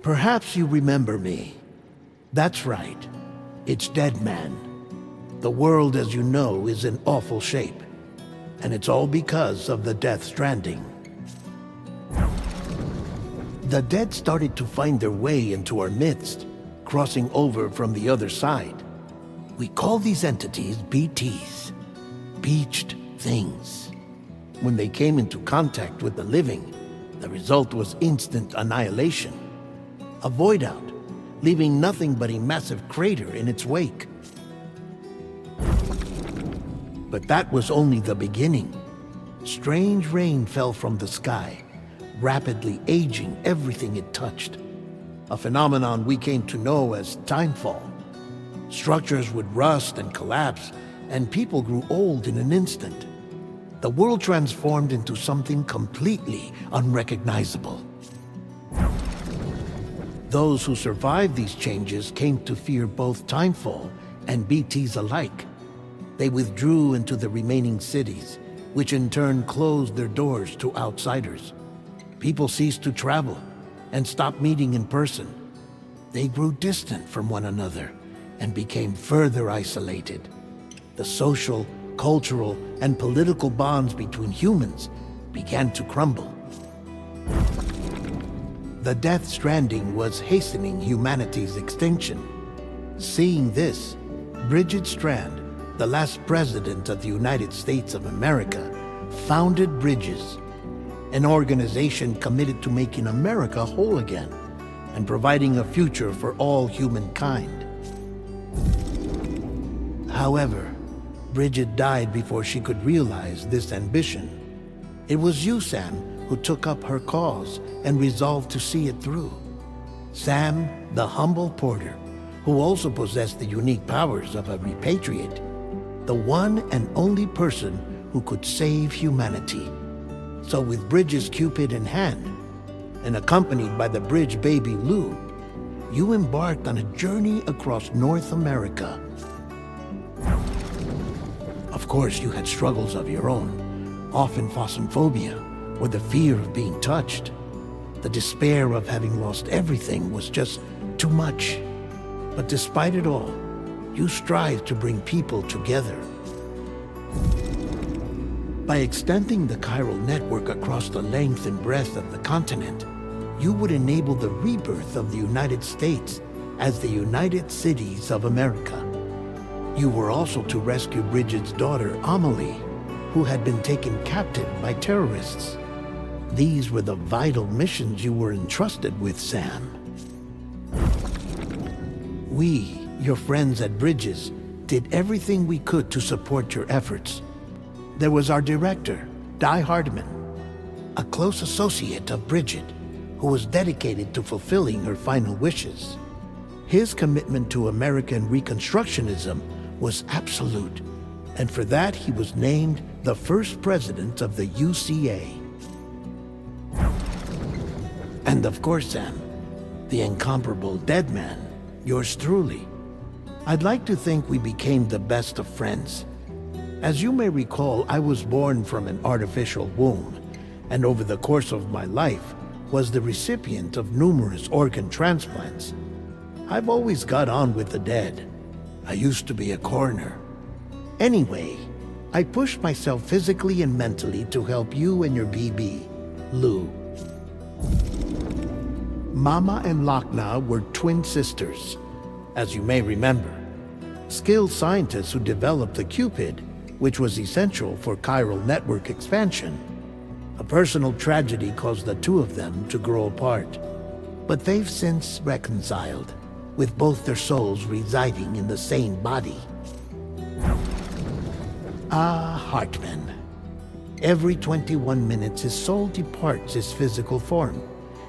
Perhaps you remember me. That's right. It's Dead Man. The world, as you know, is in awful shape. And it's all because of the Death Stranding. The dead started to find their way into our midst, crossing over from the other side. We call these entities BTs, beached things. When they came into contact with the living, the result was instant annihilation. A void out, leaving nothing but a massive crater in its wake. But that was only the beginning. Strange rain fell from the sky, rapidly aging everything it touched. A phenomenon we came to know as timefall. Structures would rust and collapse, and people grew old in an instant. The world transformed into something completely unrecognizable. Those who survived these changes came to fear both timefall and BTs alike. They withdrew into the remaining cities, which in turn closed their doors to outsiders. People ceased to travel and stopped meeting in person. They grew distant from one another and became further isolated. The social, cultural, and political bonds between humans began to crumble. The Death Stranding was hastening humanity's extinction. Seeing this, Bridget Strand, the last president of the United States of America, founded Bridges, an organization committed to making America whole again and providing a future for all humankind. However, Bridget died before she could realize this ambition. It was you, Sam, who took up her cause and resolved to see it through. Sam, the humble porter, who also possessed the unique powers of a repatriate, the one and only person who could save humanity. So with Bridges' Cupid in hand, and accompanied by the bridge baby Lou, you embarked on a journey across North America. Of course, you had struggles of your own, often phosmophobia, or the fear of being touched. The despair of having lost everything was just too much. But despite it all, you strive to bring people together. By extending the chiral network across the length and breadth of the continent, you would enable the rebirth of the United States as the United Cities of America. You were also to rescue Bridget's daughter, Amelie, who had been taken captive by terrorists. These were the vital missions you were entrusted with, Sam. We, your friends at Bridges, did everything we could to support your efforts. There was our director, Di Hardman, a close associate of Bridget, who was dedicated to fulfilling her final wishes. His commitment to American Reconstructionism was absolute, and for that he was named the first president of the UCA. And of course, Sam, the incomparable Dead Man, yours truly. I'd like to think we became the best of friends. As you may recall, I was born from an artificial womb, and over the course of my life was the recipient of numerous organ transplants. I've always got on with the dead. I used to be a coroner. Anyway, I pushed myself physically and mentally to help you and your BB, Lou. Mama and Lakna were twin sisters, as you may remember. Skilled scientists who developed the Cupid, which was essential for chiral network expansion. A personal tragedy caused the two of them to grow apart. But they've since reconciled, with both their souls residing in the same body. Hartman. Every 21 minutes his soul departs his physical form,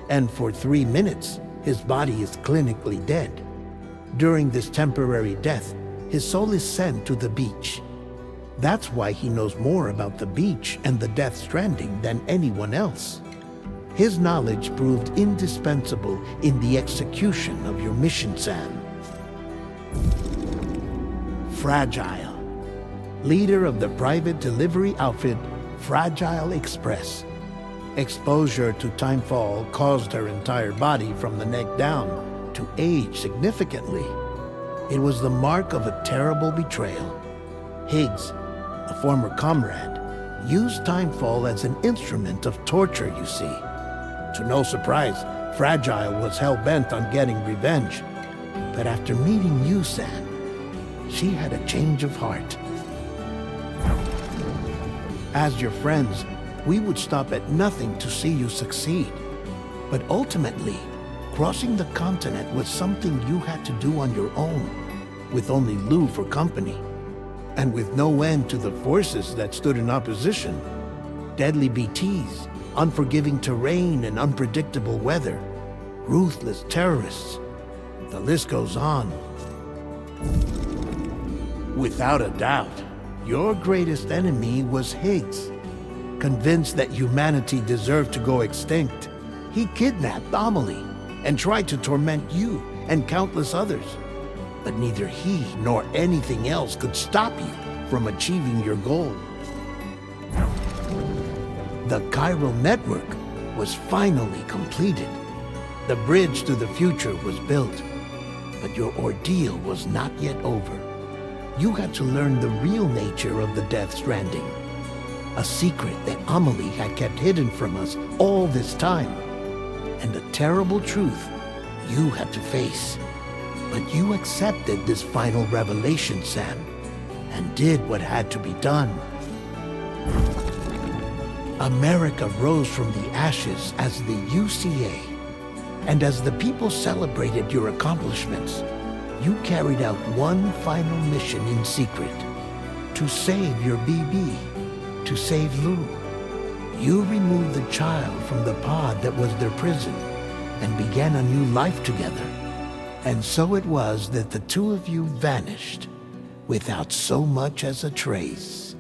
and for 3 minutes his body is clinically dead. During this temporary death, his soul is sent to the beach. That's why he knows more about the beach and the Death Stranding than anyone else. His knowledge proved indispensable in the execution of your mission, Sam. Fragile, leader of the private delivery outfit Fragile Express. Exposure to timefall caused her entire body from the neck down to age significantly. It was the mark of a terrible betrayal. Higgs, a former comrade, used timefall as an instrument of torture, you see. To no surprise, Fragile was hell-bent on getting revenge. But after meeting you, Sam, she had a change of heart. As your friends, we would stop at nothing to see you succeed. But ultimately, crossing the continent was something you had to do on your own, with only Lou for company. And with no end to the forces that stood in opposition. Deadly BTs, unforgiving terrain and unpredictable weather, ruthless terrorists. The list goes on. Without a doubt, your greatest enemy was Higgs. Convinced that humanity deserved to go extinct, he kidnapped Amelie and tried to torment you and countless others. But neither he nor anything else could stop you from achieving your goal. The chiral network was finally completed. The bridge to the future was built. But your ordeal was not yet over. You had to learn the real nature of the Death Stranding. A secret that Amelie had kept hidden from us all this time. And a terrible truth you had to face. But you accepted this final revelation, Sam, and did what had to be done. America rose from the ashes as the UCA, and as the people celebrated your accomplishments, you carried out one final mission in secret, to save your BB, to save Lou. You removed the child from the pod that was their prison, and began a new life together. And so it was that the two of you vanished, without so much as a trace.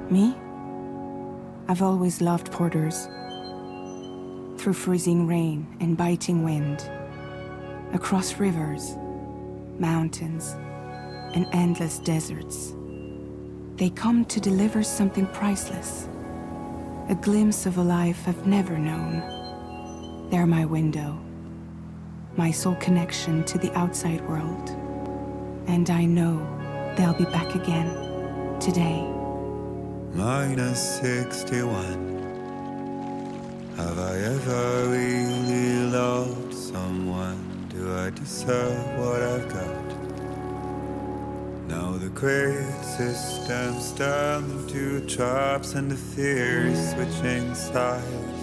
Me? I've always loved porters. Through freezing rain and biting wind, across rivers, mountains, and endless deserts, they come to deliver something priceless, a glimpse of a life I've never known. They're my window, my sole connection to the outside world, and I know they'll be back again today. Minus 61. Have I ever really loved someone? Do I deserve what I've got? Now the great systems turn into traps and the fears switching sides.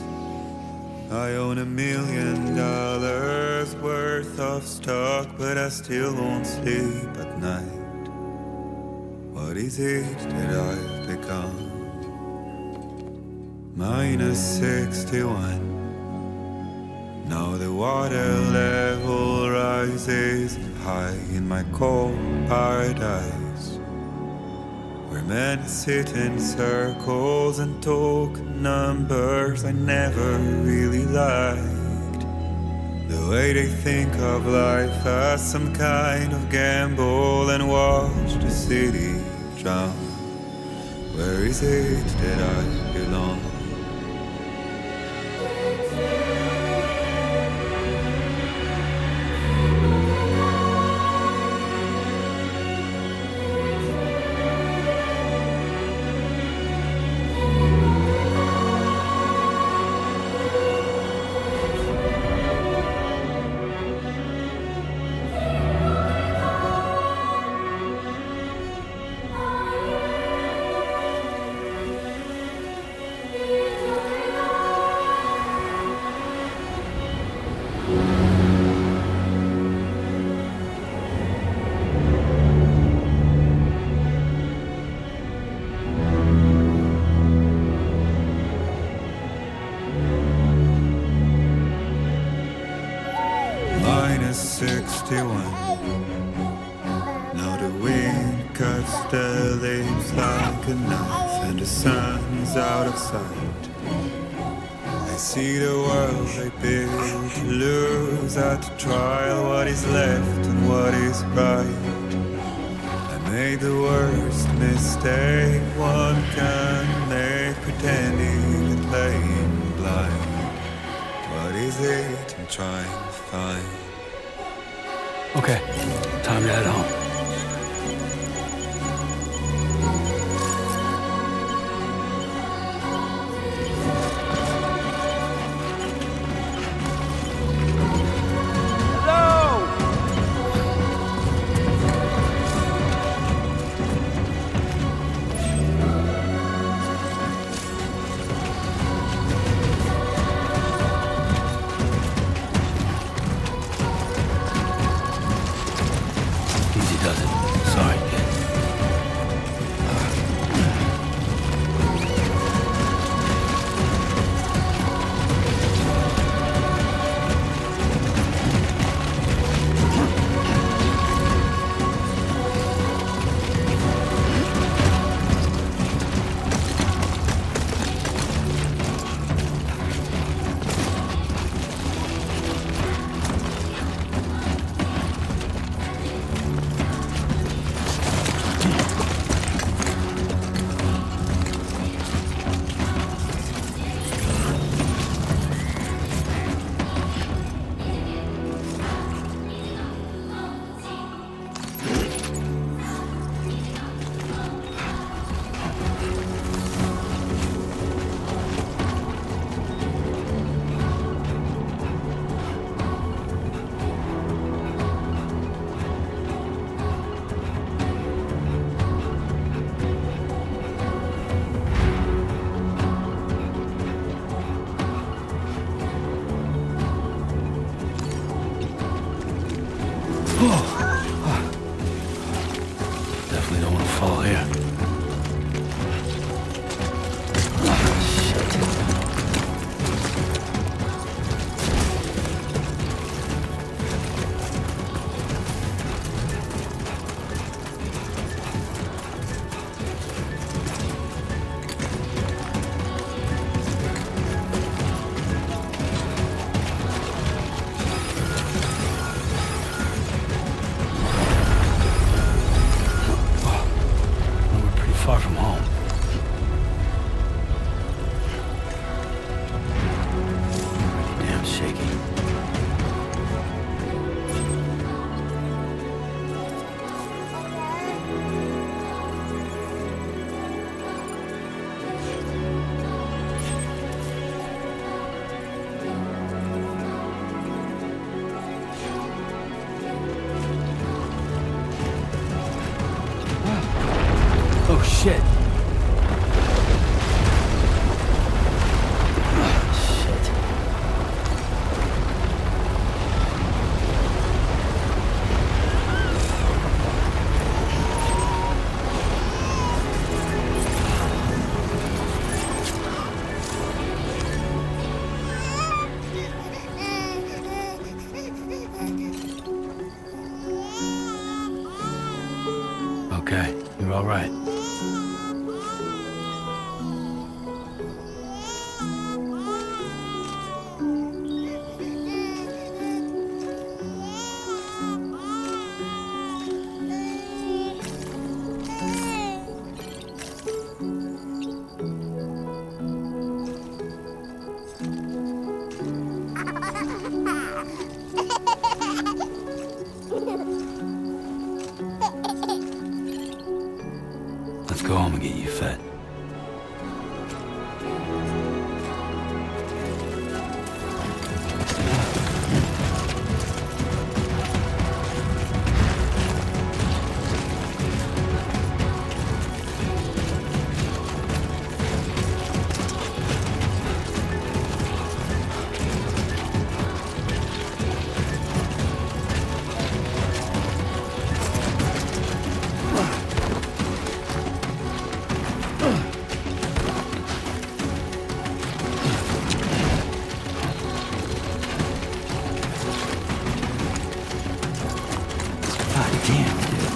I own $1 million worth of stock, but I still won't sleep at night. What is it that I've become? Minus 61. Now the water level rises high in my cold paradise, where men sit in circles and talk numbers I never really liked. The way they think of life as some kind of gamble and watch the city drown. Where is it that I belong? Minus 61. Now the wind cuts the leaves like a knife, and the sun is out of sight. I see the world I built to lose at the trial, what is left and what is right. I made the worst mistake one can make, pretending and playing blind. What is it I'm trying to find? Okay, time to head home. Easy Shit. Okay, you're all right. Let's go home and get you fed. God damn, dude.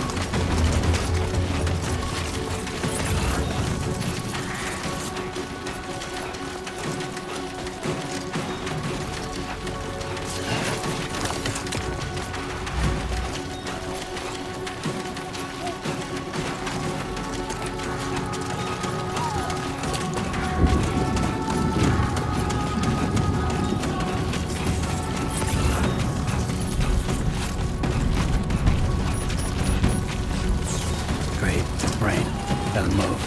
Great. Rain. Gotta move.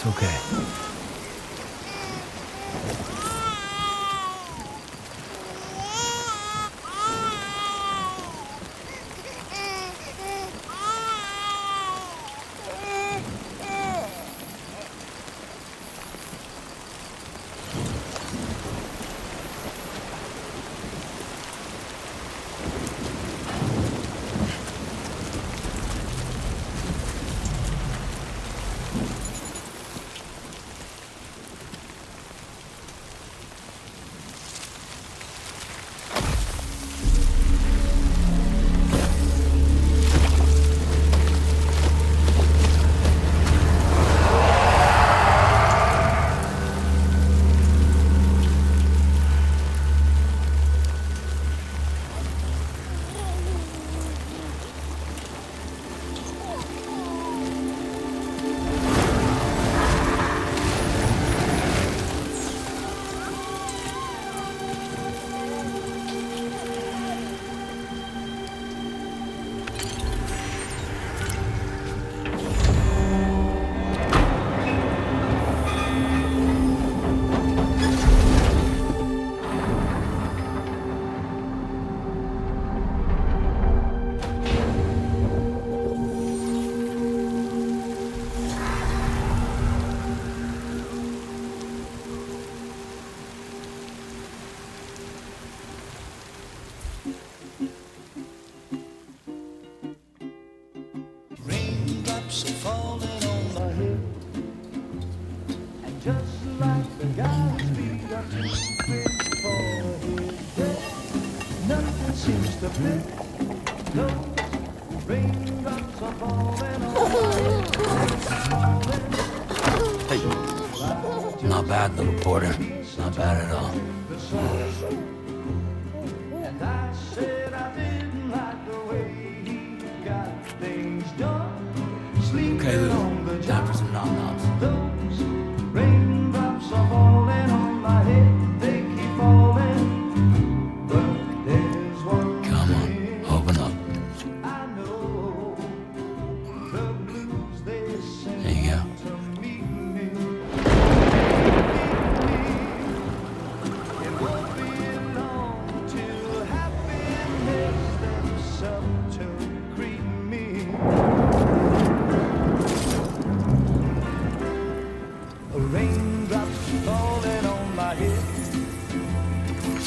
It's okay. Raindrops are falling on my head, and just like the guy's feet are too big for his head, nothing seems to fit. Those raindrops are falling on my head. Hey. Not bad, little porter. Not bad at all. And I said I didn't like the way he got things done. Okay, Lou. Time for some nom-noms. Those raindrops are falling on my head. They keep falling. But there's one Come on, thing open up. I know. The blues they sing There you go. to meet me. It won't be long till happiness steps up to greet me. Raindrops falling on my head,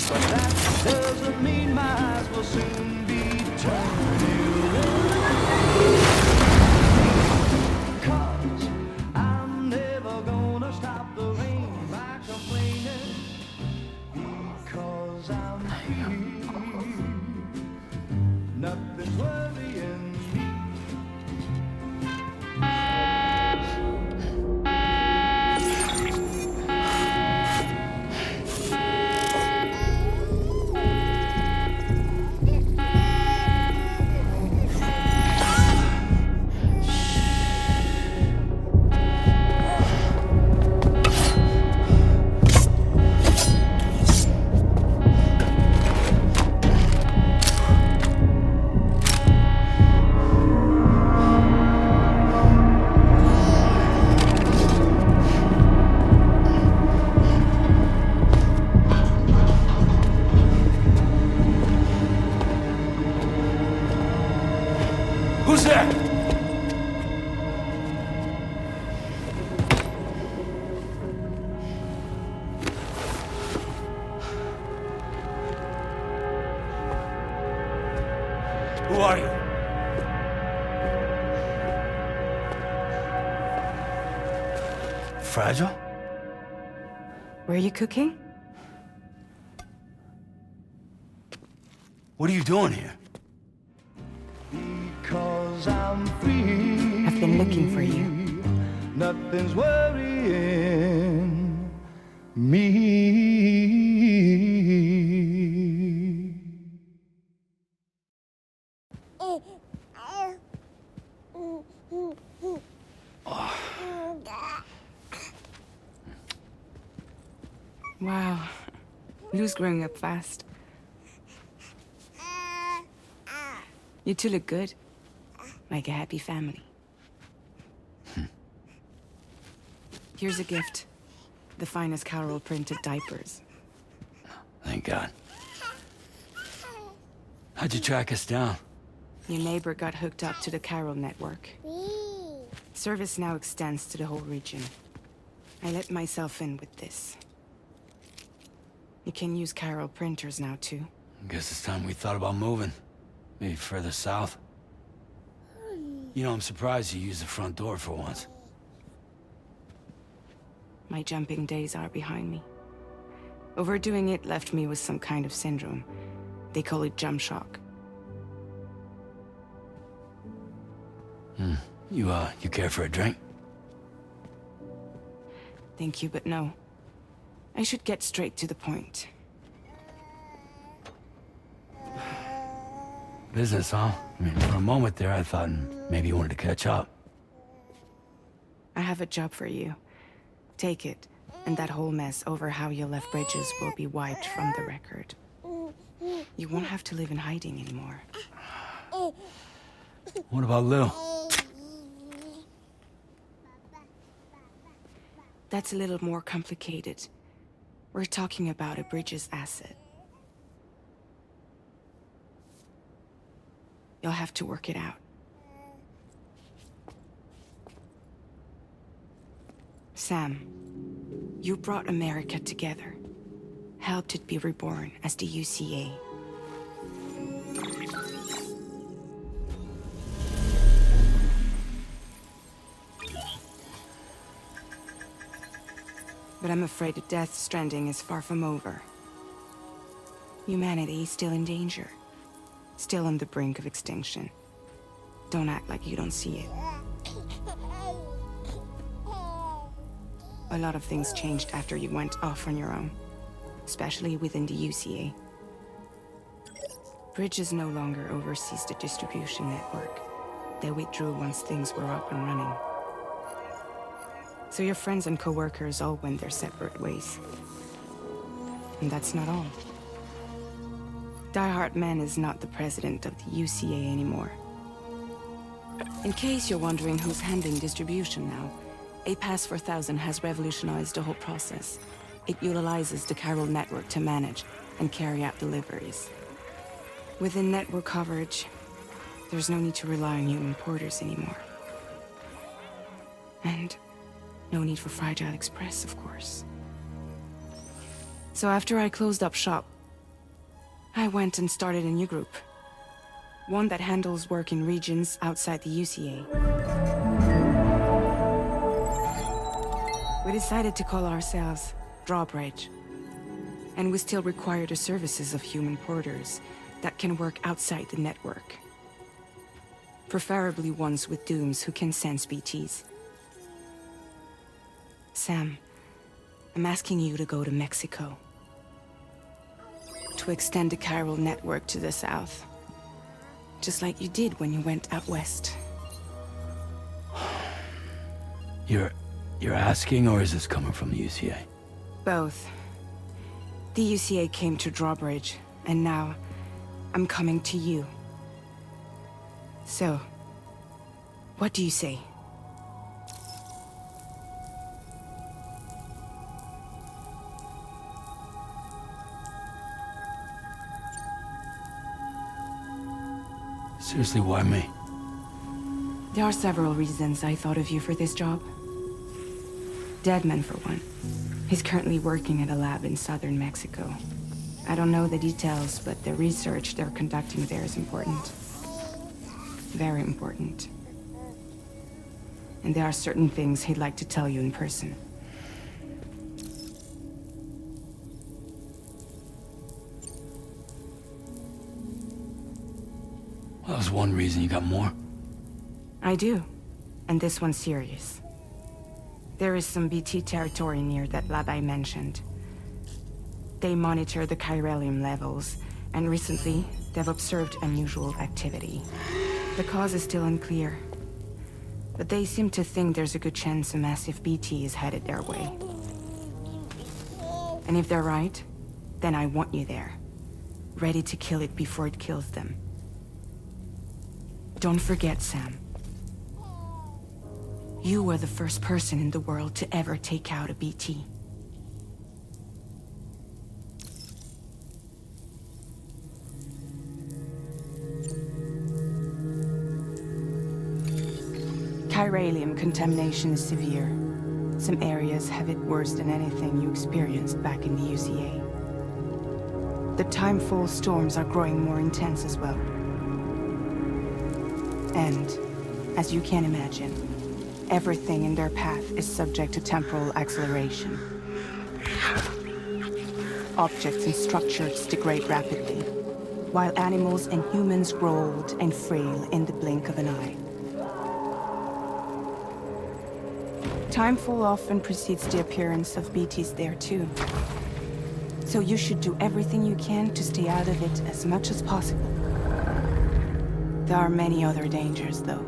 but that doesn't mean my eyes will soon be turning red. 'Cause I'm never gonna stop the rain by complaining, because I'm free. Nothing's worrying me. Who's there? Who are you? Fragile? Were you cooking? What are you doing here? Because I'm free. I've been looking for you. Nothing's worrying me. Wow. Lou's growing up fast. You two look good. Like a happy family. Here's a gift. The finest Carol printed diapers. Thank God. How'd you track us down? Your neighbor got hooked up to the Carol network. Service now extends to the whole region. I let myself in with this. You can use Carol printers now, too. Guess it's time we thought about moving. Maybe further south. You know, I'm surprised you used the front door for once. My jumping days are behind me. Overdoing it left me with some kind of syndrome. They call it jump shock. You care for a drink? Thank you, but no. I should get straight to the point. Business, huh? I mean, for a moment there, I thought maybe you wanted to catch up. I have a job for you. Take it, and that whole mess over how you left bridges will be wiped from the record. You won't have to live in hiding anymore. What about Lou? That's a little more complicated. We're talking about a bridges asset. You'll have to work it out. Sam, you brought America together. Helped it be reborn as the UCA. But I'm afraid the death stranding is far from over. Humanity is still in danger. Still on the brink of extinction. Don't act like you don't see it. A lot of things changed after you went off on your own. Especially within the UCA. Bridges no longer oversees the distribution network. They withdrew once things were up and running. So your friends and co-workers all went their separate ways. And that's not all. Die Hartman is not the president of the UCA anymore. In case you're wondering who's handling distribution now, A Pass 4000 has revolutionized the whole process. It utilizes the Carol network to manage and carry out deliveries. Within network coverage, there's no need to rely on human porters anymore. And no need for Fragile Express, of course. So after I closed up shop, I went and started a new group. One that handles work in regions outside the UCA. We decided to call ourselves Drawbridge. And we still require the services of human porters that can work outside the network. Preferably ones with dooms who can sense BTs. Sam, I'm asking you to go to Mexico. To extend the Carol network to the south. Just like you did when you went out west. You're asking, or is this coming from the UCA? Both. The UCA came to Drawbridge, and now I'm coming to you. So, what do you say? Seriously, why me? There are several reasons I thought of you for this job. Deadman, for one. He's currently working at a lab in southern Mexico. I don't know the details, but the research they're conducting there is important. Very important. And there are certain things he'd like to tell you in person. That was one reason. You got more? I do. And this one's serious. There is some BT territory near that lab I mentioned. They monitor the chiralium levels, and recently, they've observed unusual activity. The cause is still unclear, but they seem to think there's a good chance a massive BT is headed their way. And if they're right, then I want you there, ready to kill it before it kills them. Don't forget, Sam. You were the first person in the world to ever take out a BT. Chiralium contamination is severe. Some areas have it worse than anything you experienced back in the UCA. The timefall storms are growing more intense as well. And, as you can imagine, everything in their path is subject to temporal acceleration. Objects and structures degrade rapidly, while animals and humans grow old and frail in the blink of an eye. Timefall often precedes the appearance of BTs there too. So you should do everything you can to stay out of it as much as possible. There are many other dangers, though.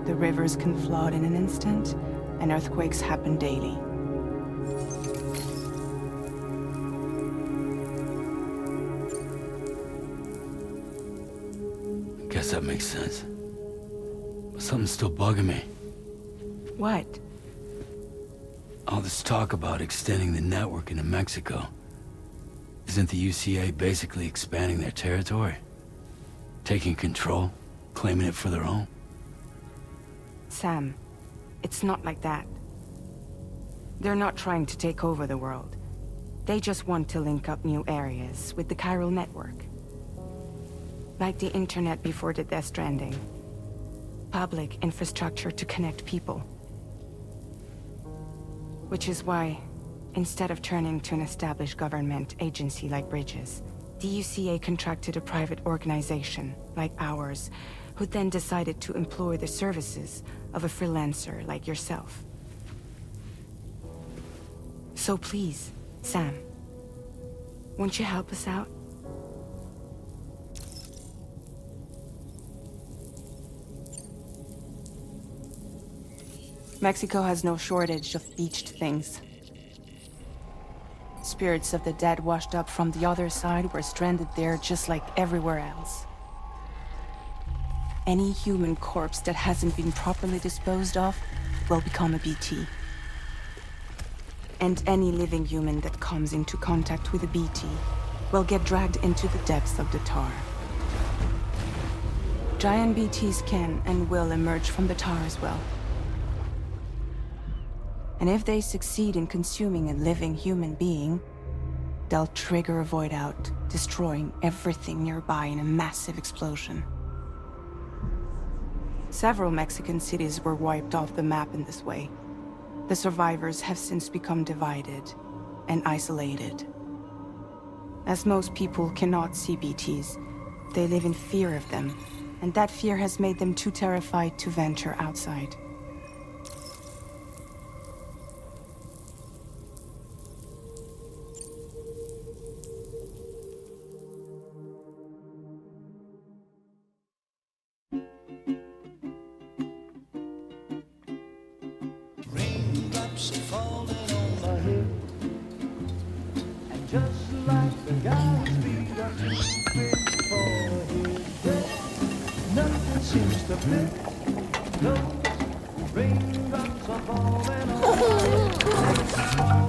The rivers can flood in an instant, and earthquakes happen daily. Guess that makes sense. But something's still bugging me. What? All this talk about extending the network into Mexico. Isn't the UCA basically expanding their territory? Taking control? Claiming it for their own? Sam, it's not like that. They're not trying to take over the world. They just want to link up new areas with the chiral network. Like the internet before the Death Stranding. Public infrastructure to connect people. Which is why, instead of turning to an established government agency like Bridges, the UCA contracted a private organization, like ours, who then decided to employ the services of a freelancer like yourself. So please, Sam, won't you help us out? Mexico has no shortage of beached things. Spirits of the dead washed up from the other side were stranded there just like everywhere else. Any human corpse that hasn't been properly disposed of will become a BT. And any living human that comes into contact with a BT will get dragged into the depths of the tar. Giant BTs can and will emerge from the tar as well. And if they succeed in consuming a living human being, they'll trigger a void out, destroying everything nearby in a massive explosion. Several Mexican cities were wiped off the map in this way. The survivors have since become divided and isolated. As most people cannot see BTs, they live in fear of them, and that fear has made them too terrified to venture outside. Raindrops are falling on my head, and just like the guy's feet are too big for his head, nothing seems to fit. No, raindrops are falling on my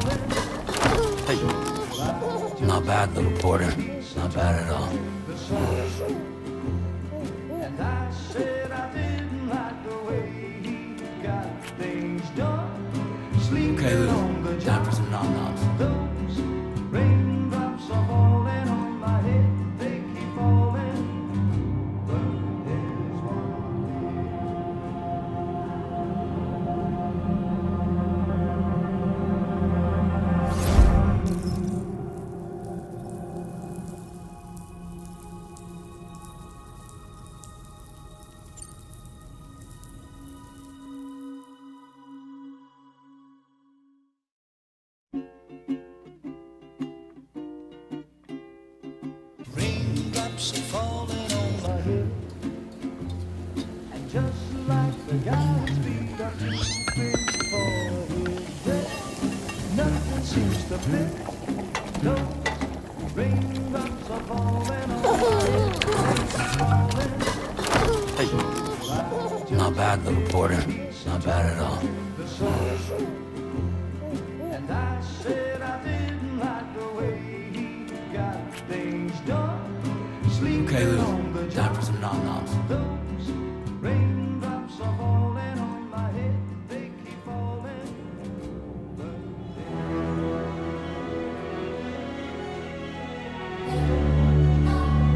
head. Hey, not bad, little porter. Not bad at all. And I said I didn't like the way he got things done. Okay, Lou. Time for some nom-noms. Those raindrops are falling on my head, they keep falling. But there's raindrops are falling on my head, and just like the guy's feet are too big for his head, nothing seems to fit. No, raindrops are falling on my head, Hey, not bad, little porter. Not bad at all. And I said I didn't like the way he got things done. Sleeping Okay, on the Lou. Time for some nom-noms. Those raindrops are falling on my head. They keep falling.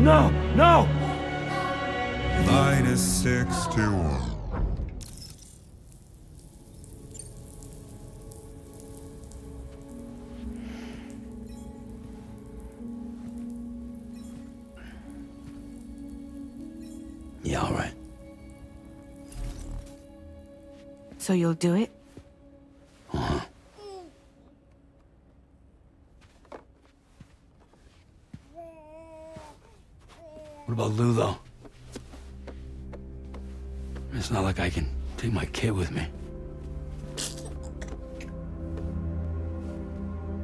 No! No! -61. Yeah, all right. So you'll do it? Uh-huh. What about Lou, though? It's not like I can take my kid with me.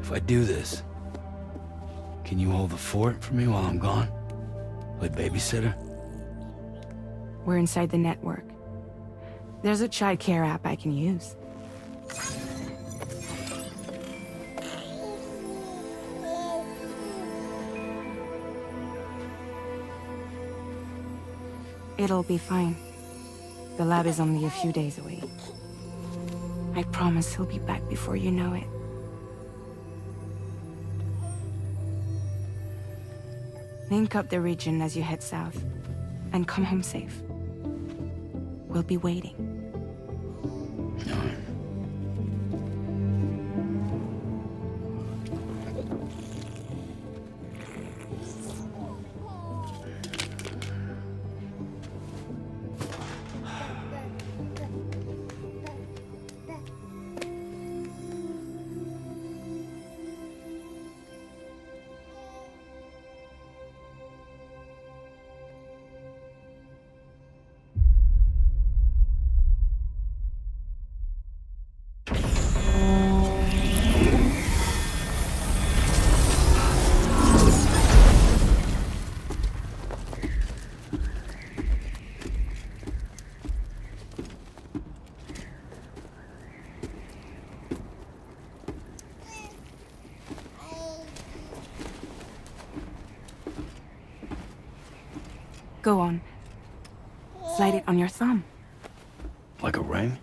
If I do this, can you hold the fort for me while I'm gone? Play babysitter? We're inside the network. There's a child care app I can use. It'll be fine. The lab is only a few days away. I promise he'll be back before you know it. Link up the region as you head south, and come home safe. We'll be waiting. All right. Go on. Slide it on your thumb. Like a ring?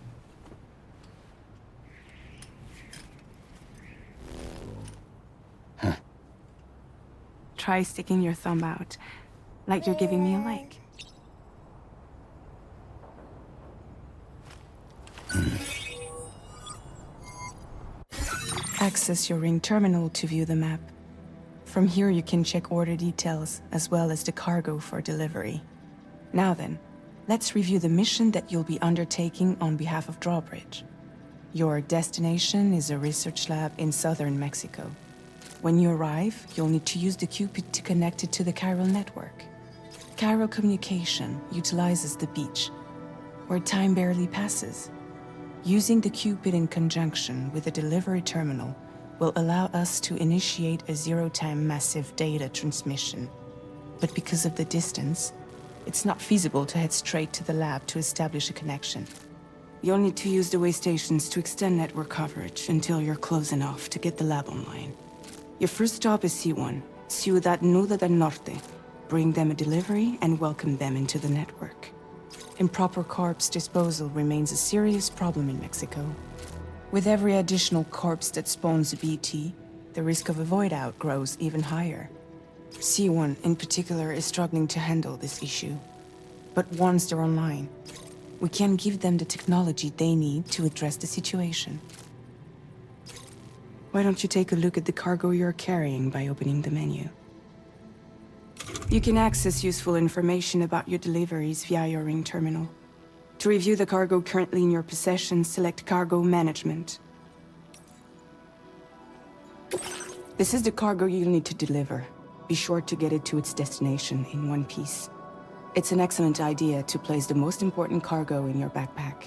Huh. Try sticking your thumb out, like you're giving me a like. Access your ring terminal to view the map. From here you can check order details, as well as the cargo for delivery. Now then, let's review the mission that you'll be undertaking on behalf of Drawbridge. Your destination is a research lab in southern Mexico. When you arrive, you'll need to use the Cupid to connect it to the chiral network. Chiral communication utilizes the beach, where time barely passes. Using the Cupid in conjunction with the delivery terminal will allow us to initiate a zero-time massive data transmission. But because of the distance, it's not feasible to head straight to the lab to establish a connection. You'll need to use the way stations to extend network coverage until you're close enough to get the lab online. Your first stop is C1, Ciudad Nuda del Norte. Bring them a delivery and welcome them into the network. Improper corpse disposal remains a serious problem in Mexico. With every additional corpse that spawns a BT, the risk of a void out grows even higher. C1 in particular is struggling to handle this issue. But once they're online, we can give them the technology they need to address the situation. Why don't you take a look at the cargo you're carrying by opening the menu? You can access useful information about your deliveries via your ring terminal. To review the cargo currently in your possession, select Cargo Management. This is the cargo you'll need to deliver. Be sure to get it to its destination in one piece. It's an excellent idea to place the most important cargo in your backpack.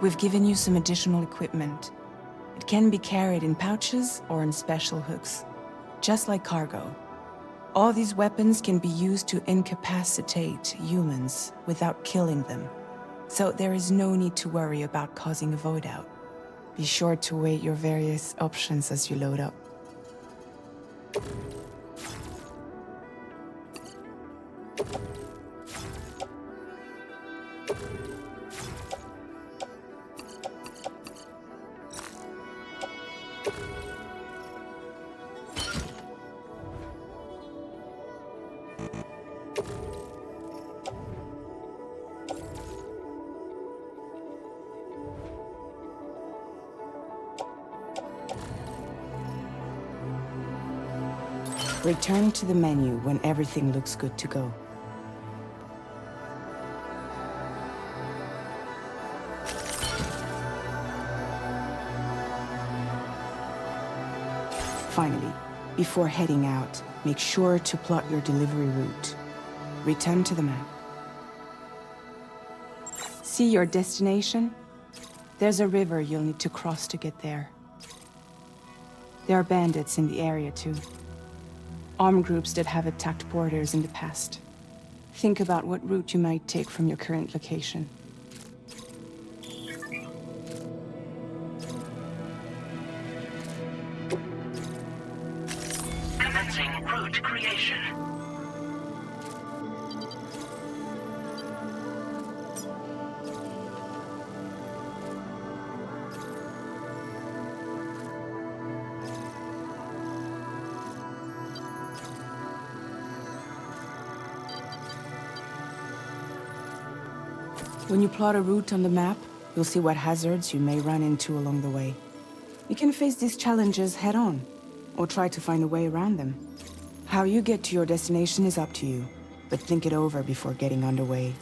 We've given you some additional equipment. It can be carried in pouches or in special hooks. Just like cargo, all these weapons can be used to incapacitate humans without killing them. So there is no need to worry about causing a void out. Be sure to weigh your various options as you load up. Return to the menu when everything looks good to go. Finally, before heading out, make sure to plot your delivery route. Return to the map. See your destination? There's a river you'll need to cross to get there. There are bandits in the area too. Armed groups that have attacked borders in the past. Think about what route you might take from your current location. Commencing route creation. When you plot a route on the map, you'll see what hazards you may run into along the way. You can face these challenges head-on, or try to find a way around them. How you get to your destination is up to you, but think it over before getting underway.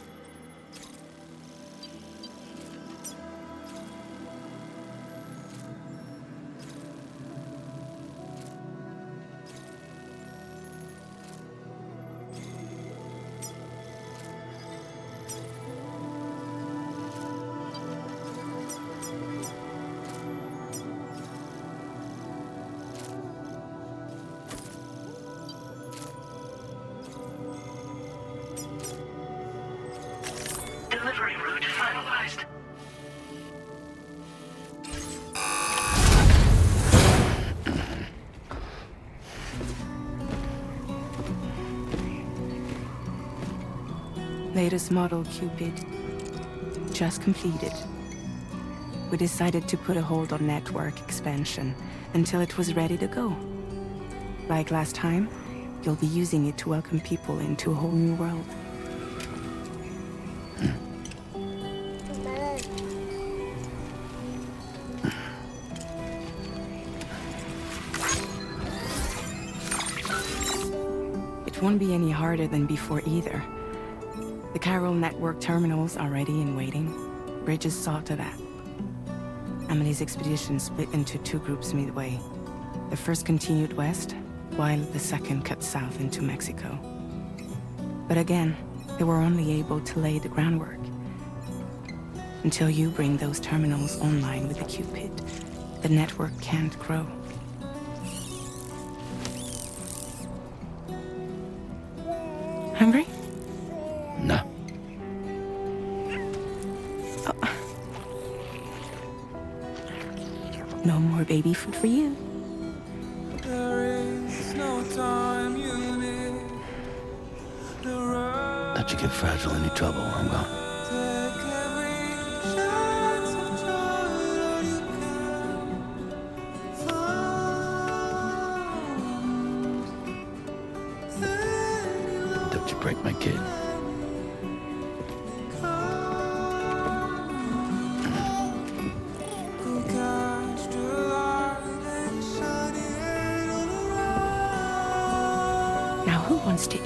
Delivery route finalized. Latest model Cupid. Just completed. We decided to put a hold on network expansion until it was ready to go. Like last time, you'll be using it to welcome people into a whole new world. It won't be any harder than before either. The Chiral network terminals are ready and waiting. Bridges saw to that. Emily's expedition split into two groups midway. The first continued west, while the second cut south into Mexico. But again, they were only able to lay the groundwork. Until you bring those terminals online with the Cupid, the network can't grow. Hungry? No. No more baby food for you. Let you get fragile any trouble while I'm gone. Don't you break my kid. Now who wants to eat?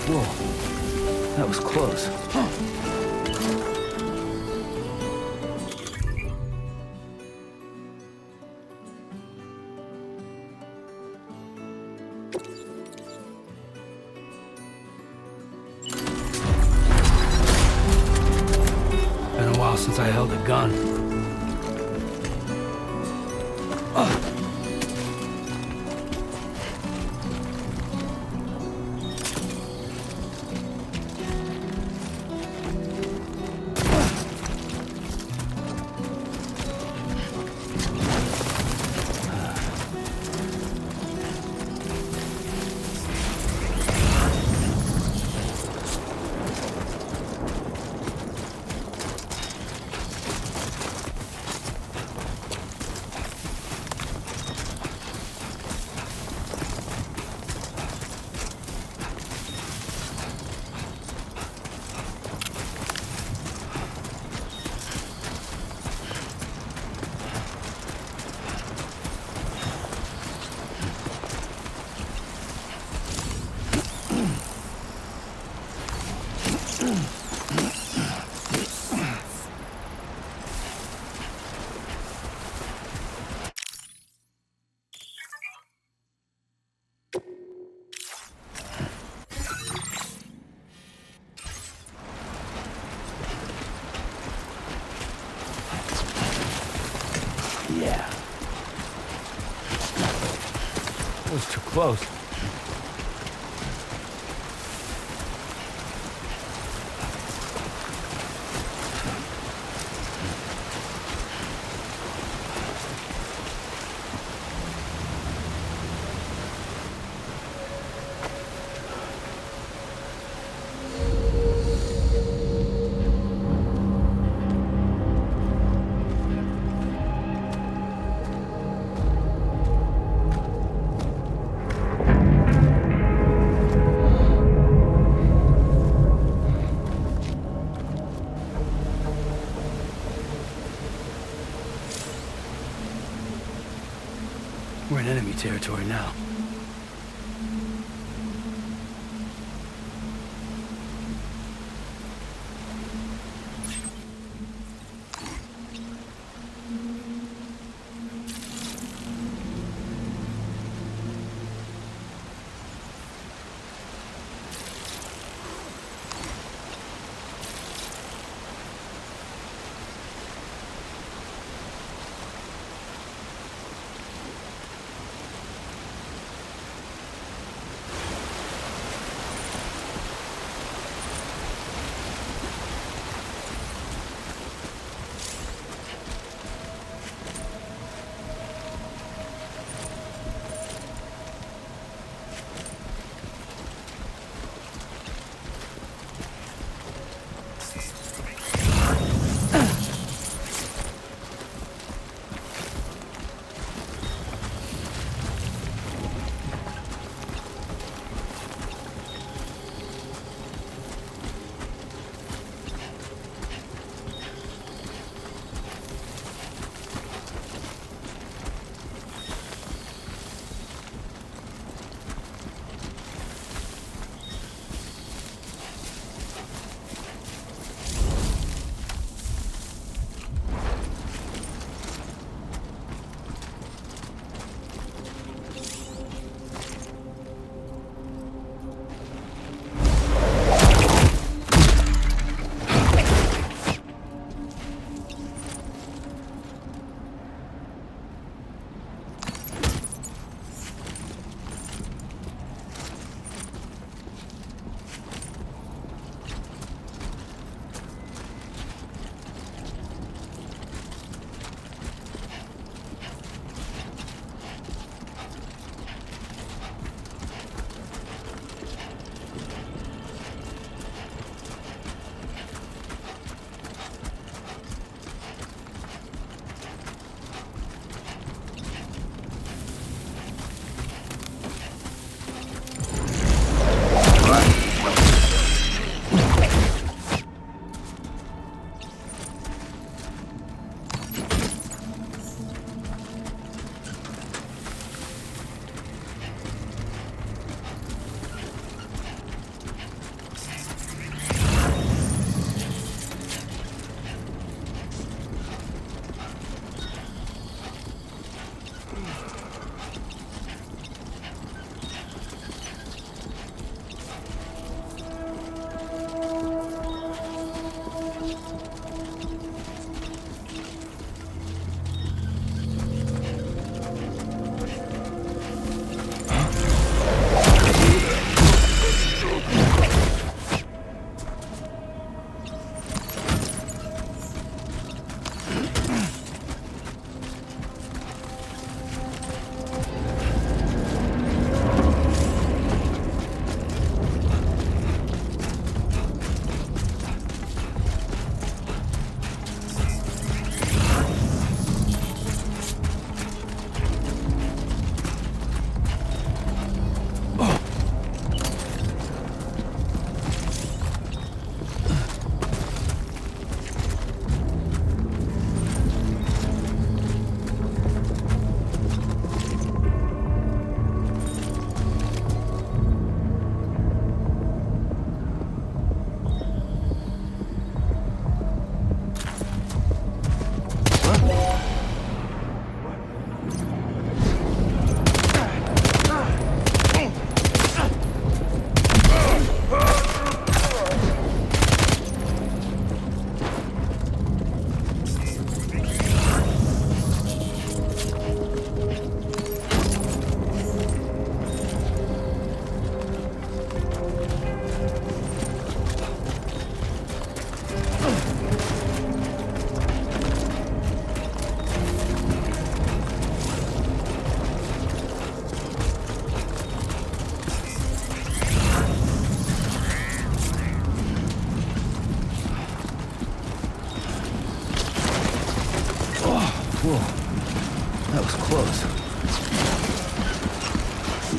Whoa, that was close. Been a while since I held a gun. Yeah. That was too close. We're in enemy territory now.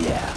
Yeah.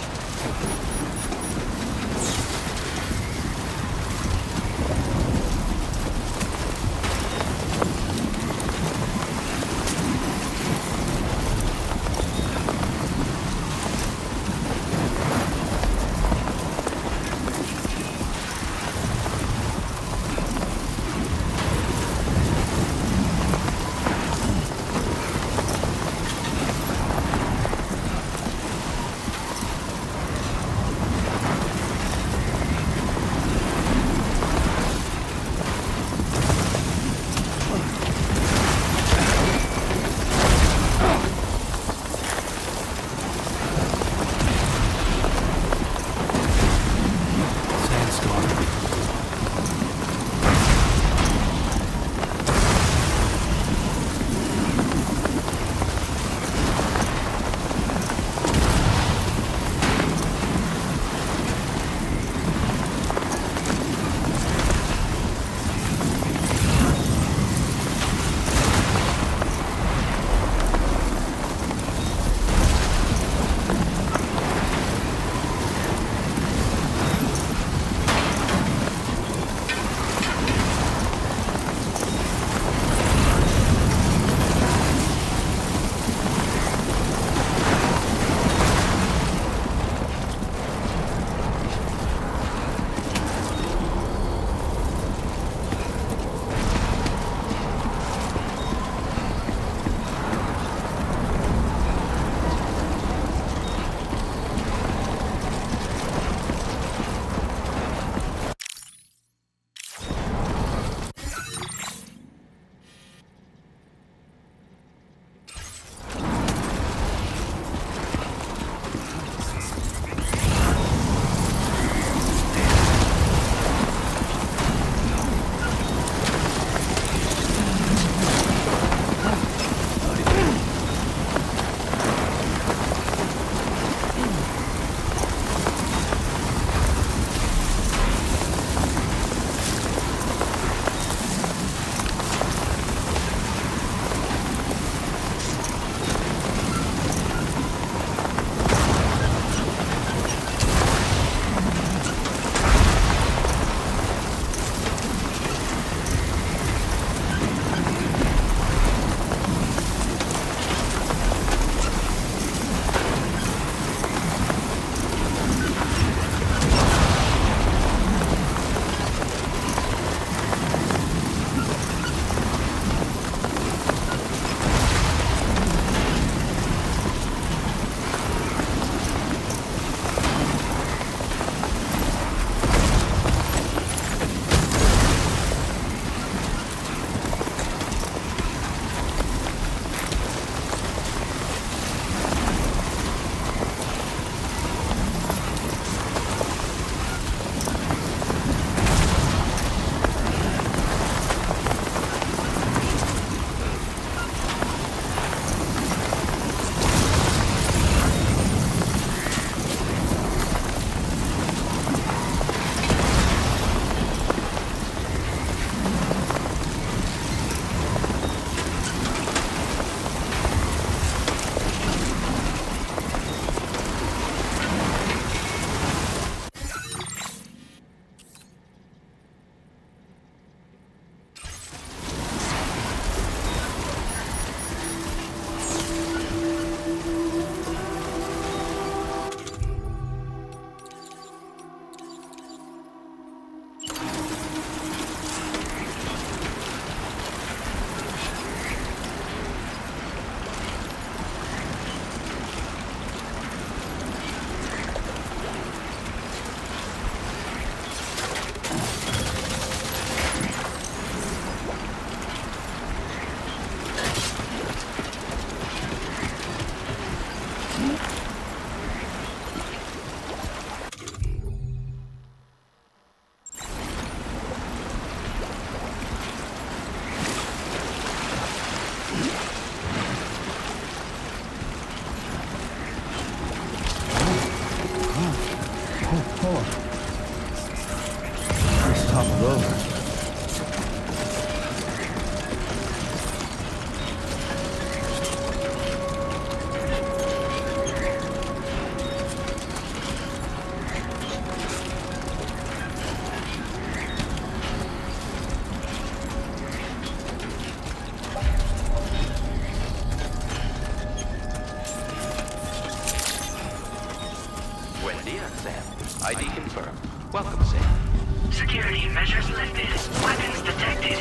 Buen dia, Sam. ID confirmed. Welcome, Sam. Security measures lifted. Weapons detected.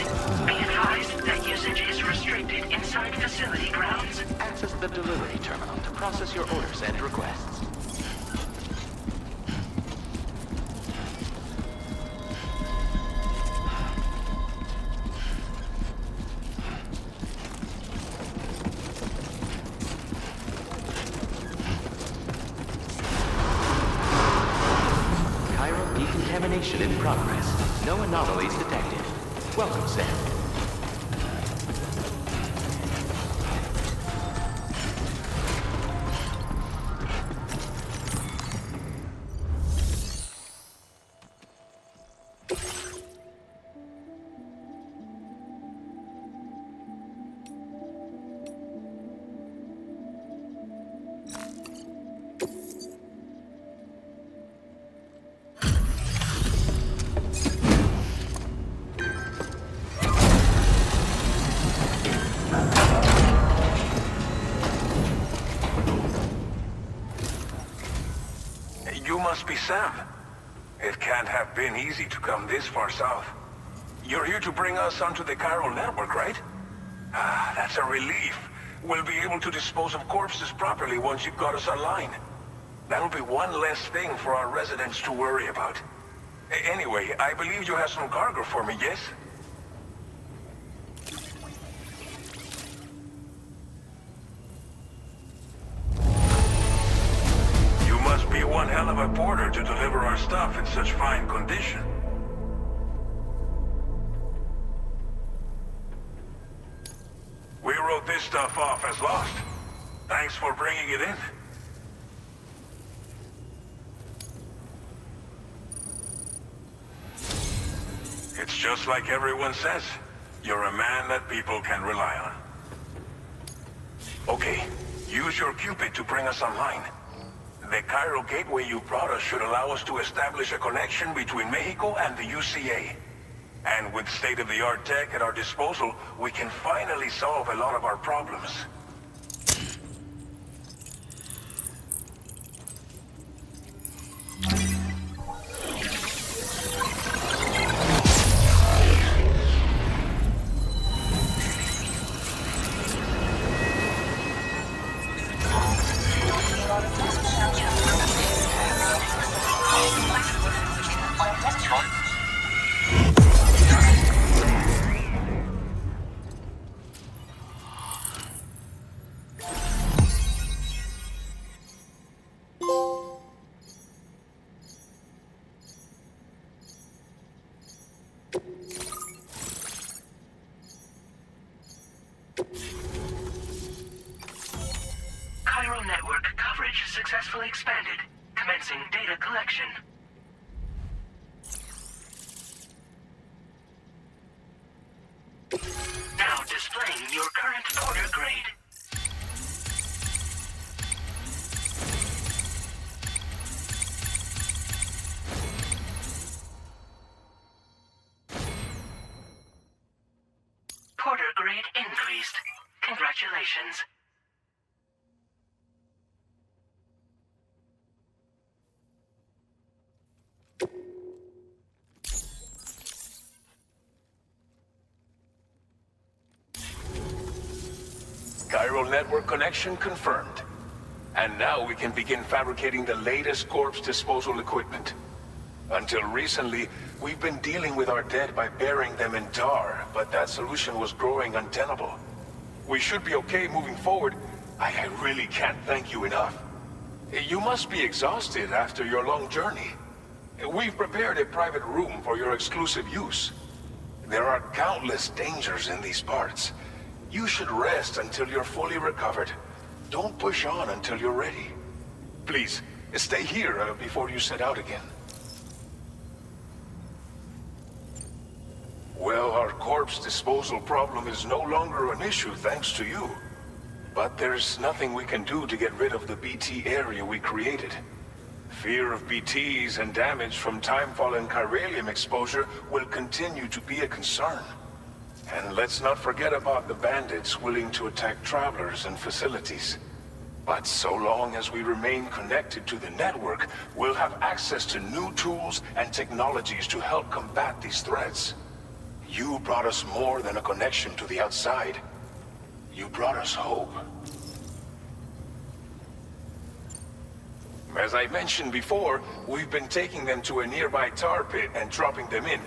Be advised that usage is restricted inside facility grounds. Access the delivery terminal to process your orders and requests. Decontamination in progress. No anomalies detected. Welcome, Sam. You must be Sam. It can't have been easy to come this far south. You're here to bring us onto the chiral network, right? Ah, that's a relief. We'll be able to dispose of corpses properly once you've got us online. That'll be one less thing for our residents to worry about. Anyway, I believe you have some cargo for me, yes? Must be one hell of a porter to deliver our stuff in such fine condition. We wrote this stuff off as lost. Thanks for bringing it in. It's just like everyone says. You're a man that people can rely on. Okay, use your Cupid to bring us online. The chiral gateway you brought us should allow us to establish a connection between Mexico and the UCA. And with state-of-the-art tech at our disposal, we can finally solve a lot of our problems. Chiral network coverage successfully expanded. Commencing data collection. Now displaying your current porter grade. Porter grade increased. Congratulations. Chiral network connection confirmed. And now we can begin fabricating the latest corpse disposal equipment. Until recently, we've been dealing with our dead by burying them in tar, but that solution was growing untenable. We should be okay moving forward. I really can't thank you enough. You must be exhausted after your long journey. We've prepared a private room for your exclusive use. There are countless dangers in these parts. You should rest until you're fully recovered. Don't push on until you're ready. Please, stay here before you set out again. Well, our corpse disposal problem is no longer an issue thanks to you. But there's nothing we can do to get rid of the BT area we created. Fear of BTs and damage from timefall and chiralium exposure will continue to be a concern. And let's not forget about the bandits willing to attack travelers and facilities. But so long as we remain connected to the network, we'll have access to new tools and technologies to help combat these threats. You brought us more than a connection to the outside. You brought us hope. As I mentioned before, we've been taking them to a nearby tar pit and dropping them in.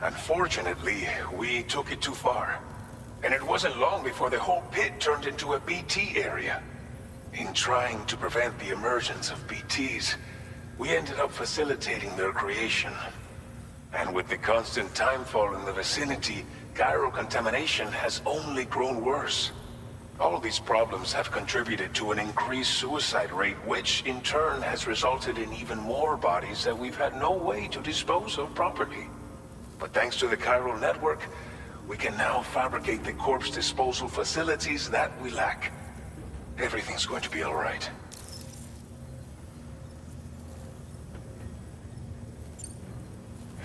Unfortunately, we took it too far. And it wasn't long before the whole pit turned into a BT area. In trying to prevent the emergence of BTs, we ended up facilitating their creation. And with the constant timefall in the vicinity, gyro contamination has only grown worse. All these problems have contributed to an increased suicide rate, which in turn has resulted in even more bodies that we've had no way to dispose of properly. But thanks to the chiral network, we can now fabricate the corpse disposal facilities that we lack. Everything's going to be all right.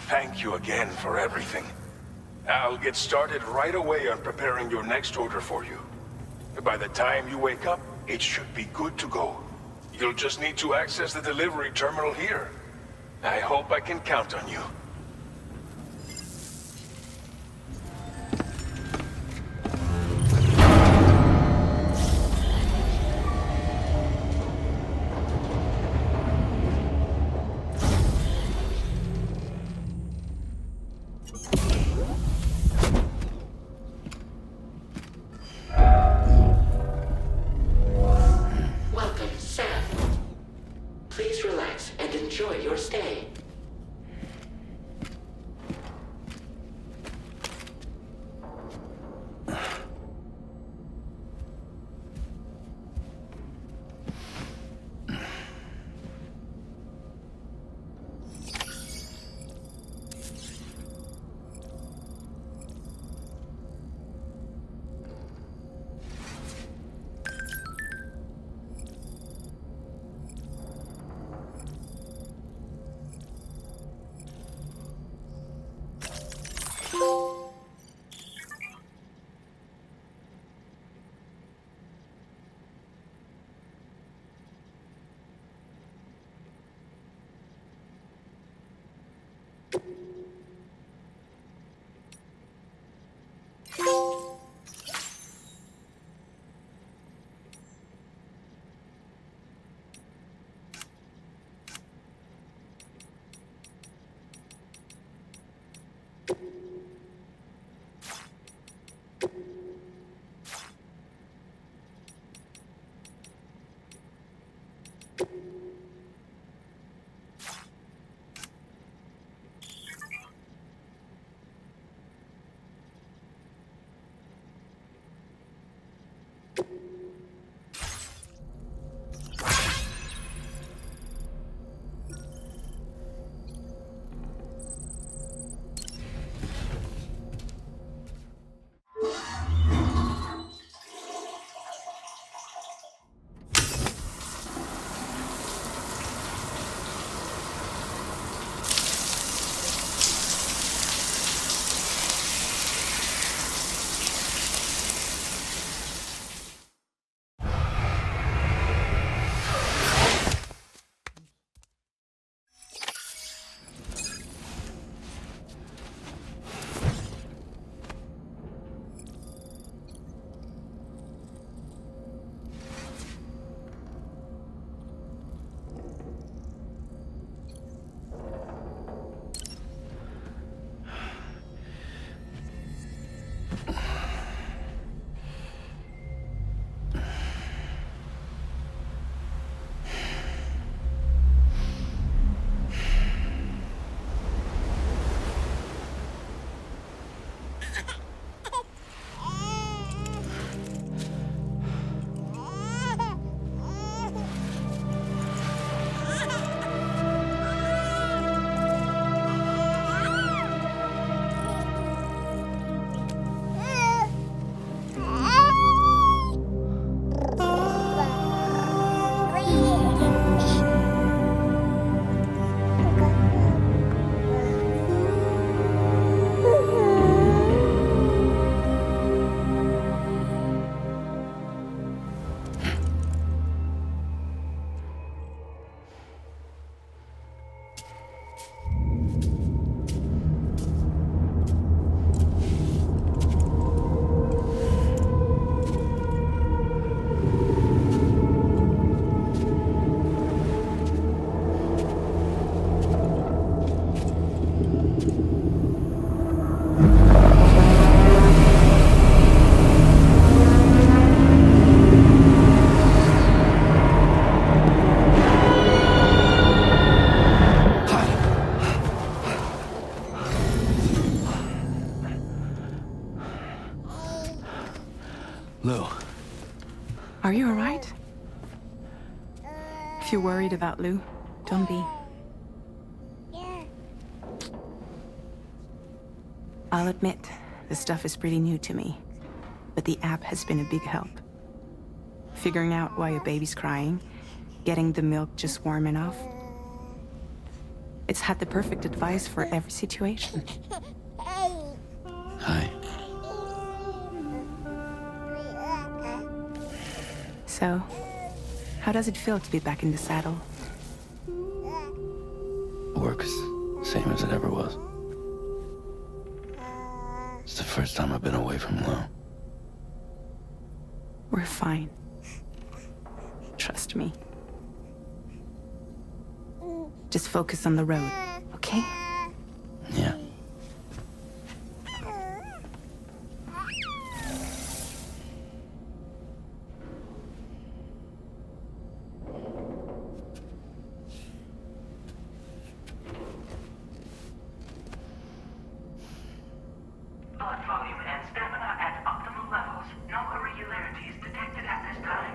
Thank you again for everything. I'll get started right away on preparing your next order for you. By the time you wake up, it should be good to go. You'll just need to access the delivery terminal here. I hope I can count on you. Welcome, Sam. Please relax and enjoy your stay. Are you alright? If you're worried about Lou, don't be. I'll admit, the stuff is pretty new to me, but the app has been a big help. Figuring out why a baby's crying, getting the milk just warm enough. It's had the perfect advice for every situation. Hi. So, how does it feel to be back in the saddle? Work's same as it ever was. It's the first time I've been away from Lou. We're fine. Trust me. Just focus on the road, okay? Yeah. Blood volume and stamina at optimal levels. No irregularities detected at this time.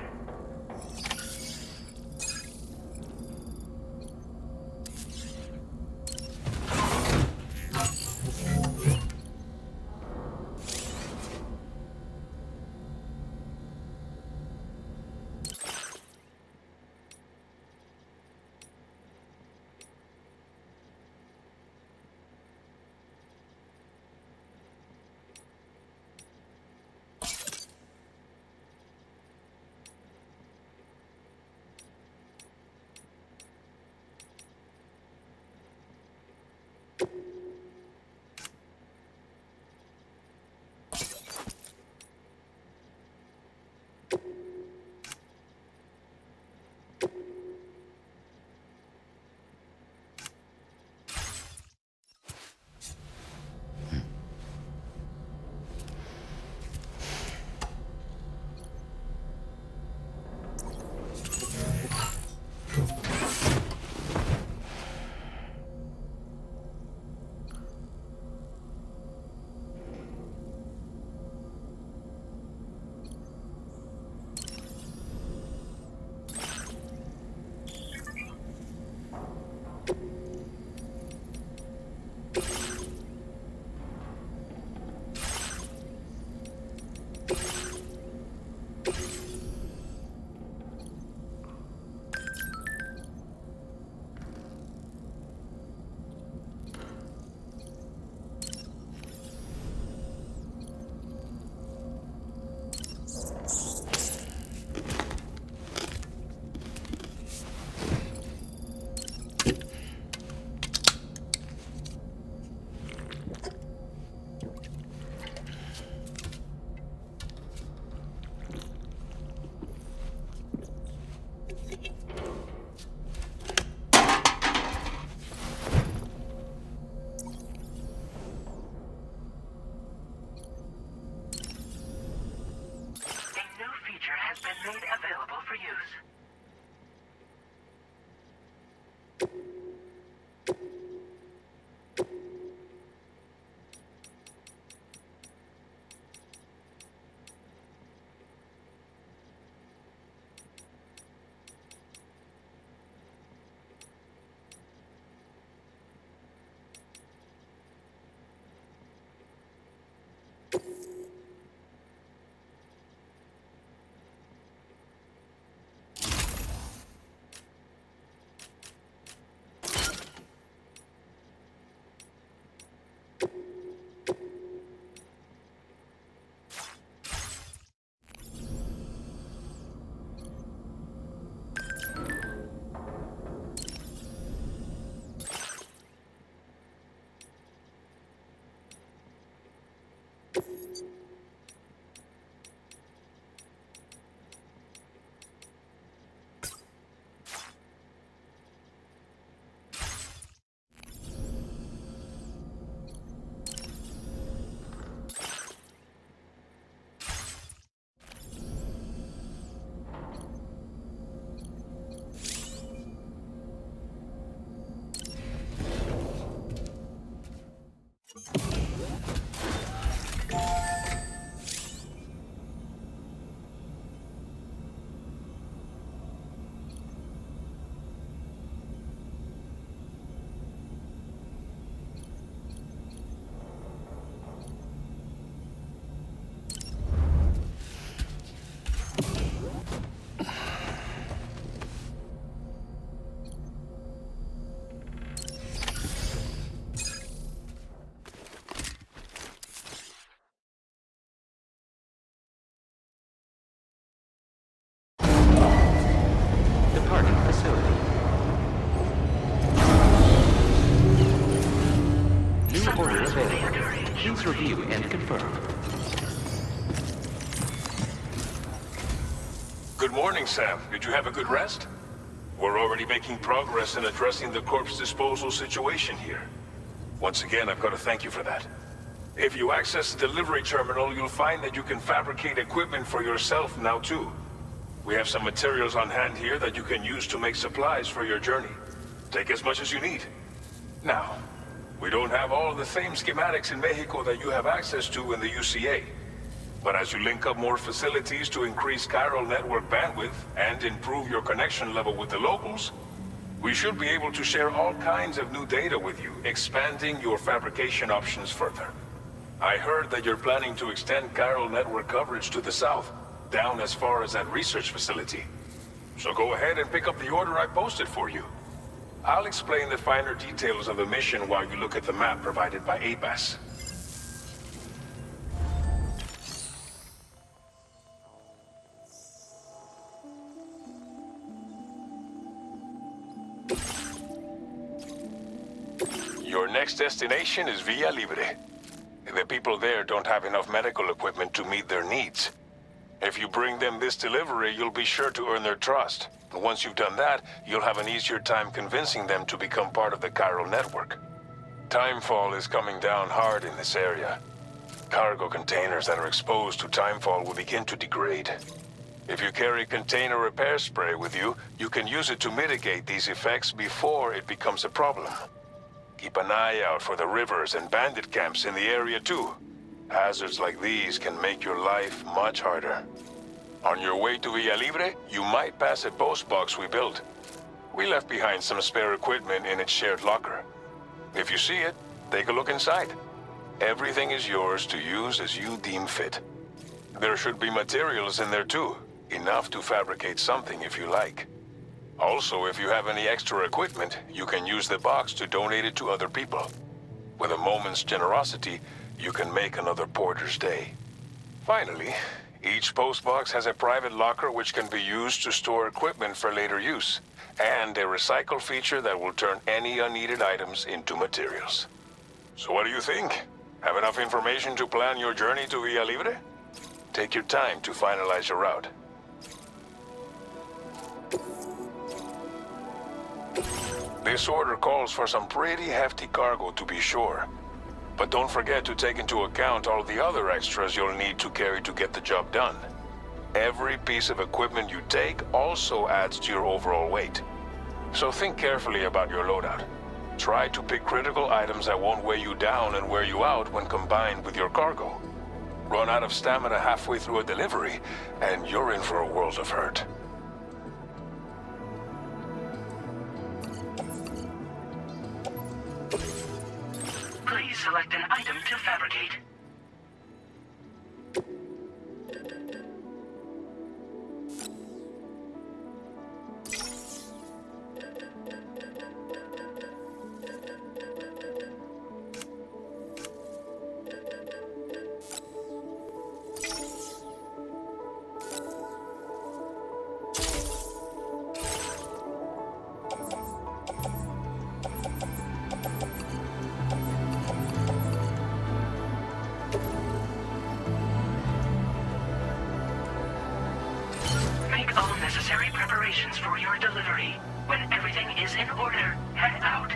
Please review and confirm. Good morning, Sam. Did you have a good rest? We're already making progress in addressing the corpse disposal situation here. Once again, I've got to thank you for that. If you access the delivery terminal, you'll find that you can fabricate equipment for yourself now too. We have some materials on hand here that you can use to make supplies for your journey. Take as much as you need. Now, we don't have all the same schematics in Mexico that you have access to in the UCA. But as you link up more facilities to increase chiral network bandwidth and improve your connection level with the locals, we should be able to share all kinds of new data with you, expanding your fabrication options further. I heard that you're planning to extend chiral network coverage to the south, down as far as that research facility. So go ahead and pick up the order I posted for you. I'll explain the finer details of the mission while you look at the map provided by ABAS. Your next destination is Villa Libre. The people there don't have enough medical equipment to meet their needs. If you bring them this delivery, you'll be sure to earn their trust. And once you've done that, you'll have an easier time convincing them to become part of the chiral network. Timefall is coming down hard in this area. Cargo containers that are exposed to timefall will begin to degrade. If you carry container repair spray with you, you can use it to mitigate these effects before it becomes a problem. Keep an eye out for the rivers and bandit camps in the area too. Hazards like these can make your life much harder. On your way to Villa Libre, you might pass a post box we built. We left behind some spare equipment in its shared locker. If you see it, take a look inside. Everything is yours to use as you deem fit. There should be materials in there too, enough to fabricate something if you like. Also, if you have any extra equipment, you can use the box to donate it to other people. With a moment's generosity, you can make another porter's day. Finally, each postbox has a private locker which can be used to store equipment for later use, and a recycle feature that will turn any unneeded items into materials. So what do you think? Have enough information to plan your journey to Villa Libre? Take your time to finalize your route. This order calls for some pretty hefty cargo to be sure. But don't forget to take into account all the other extras you'll need to carry to get the job done. Every piece of equipment you take also adds to your overall weight. So think carefully about your loadout. Try to pick critical items that won't weigh you down and wear you out when combined with your cargo. Run out of stamina halfway through a delivery, and you're in for a world of hurt. Please select an item to fabricate. Make all necessary preparations for your delivery. When everything is in order, head out.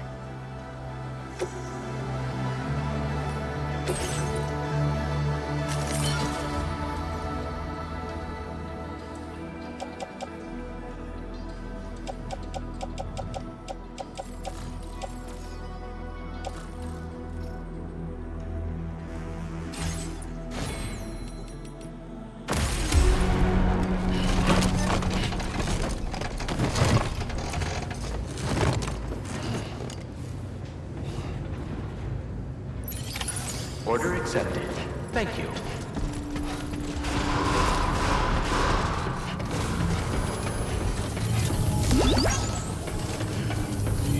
Order accepted. Thank you.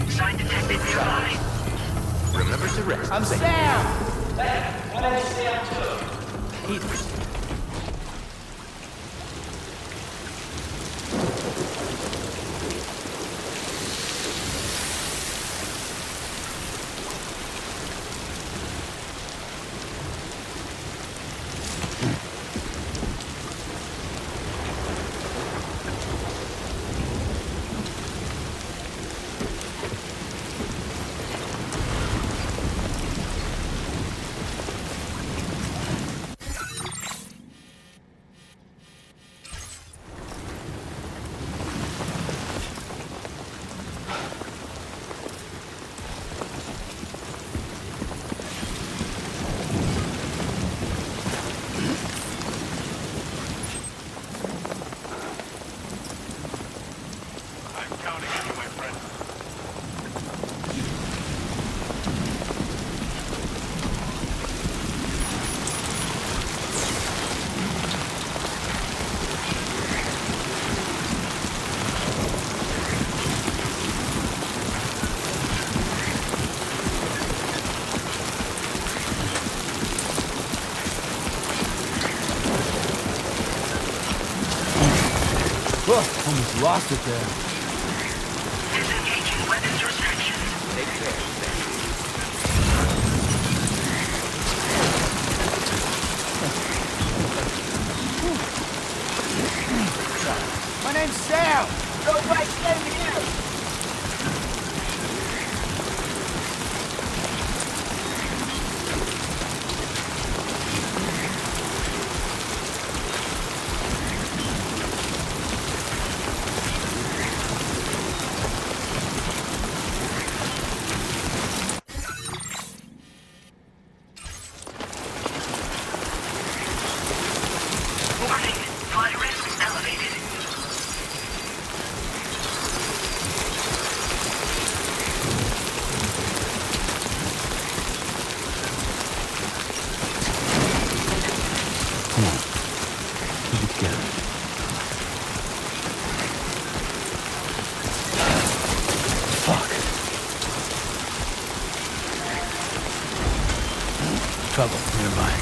Sign detected nearby. Remember to rest. I'm safe. Sam! What did I say I'm to? Eat. Almost lost it there. Disengaging weapons restrictions. Take care. My name's Sam. No right standing here. Warning. Flight risk elevated. Come on. Keep it together. Fuck. Trouble nearby.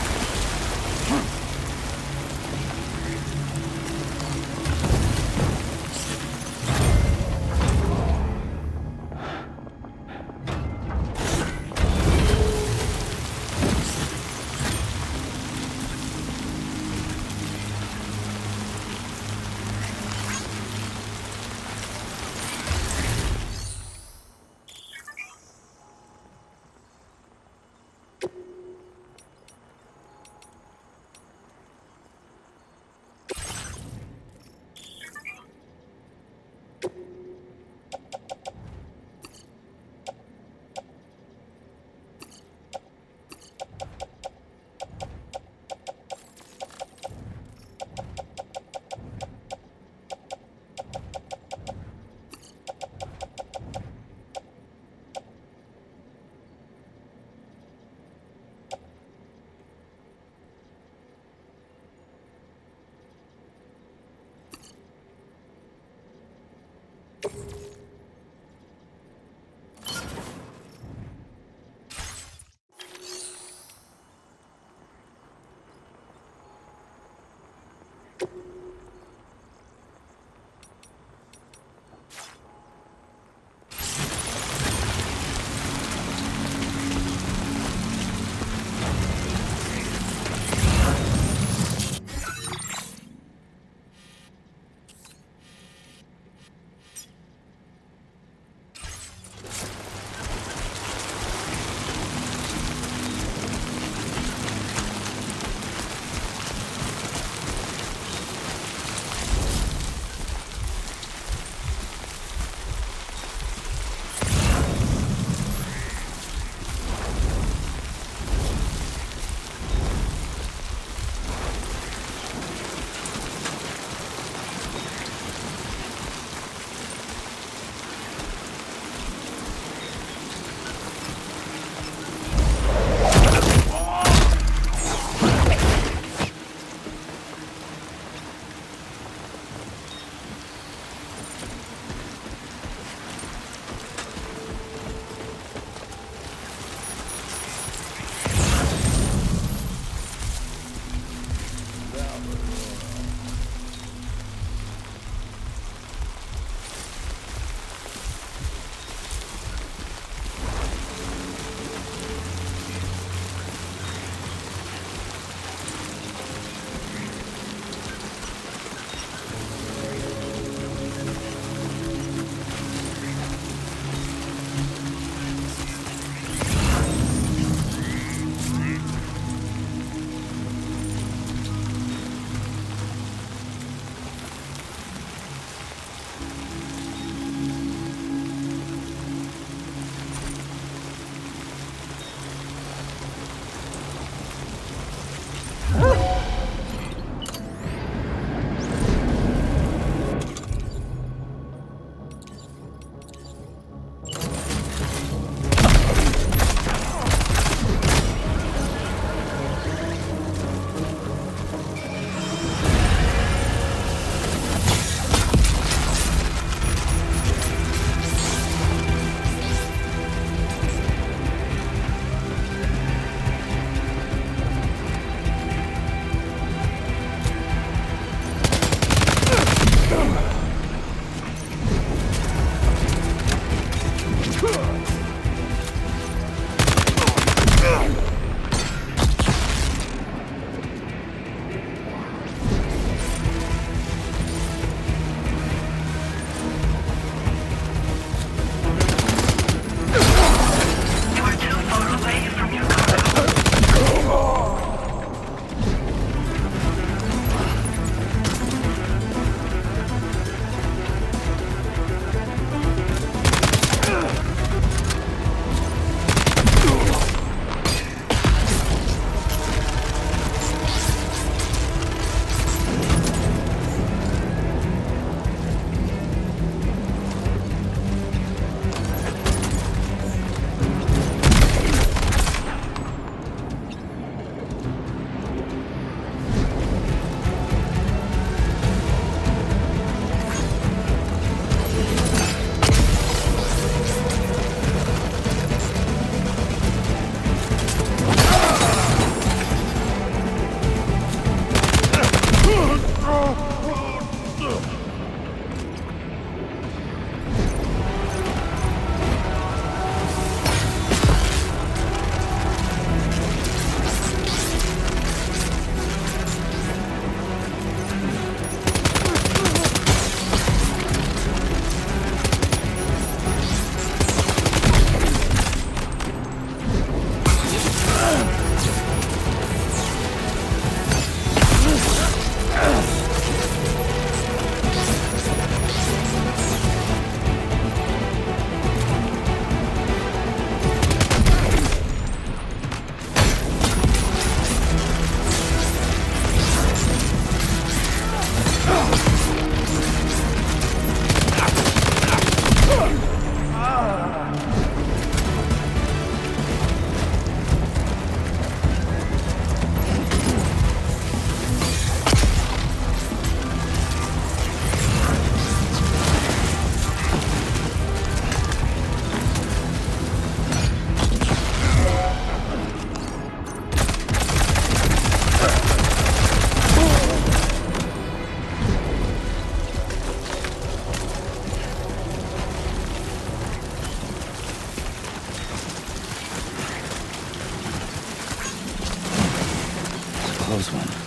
Close one.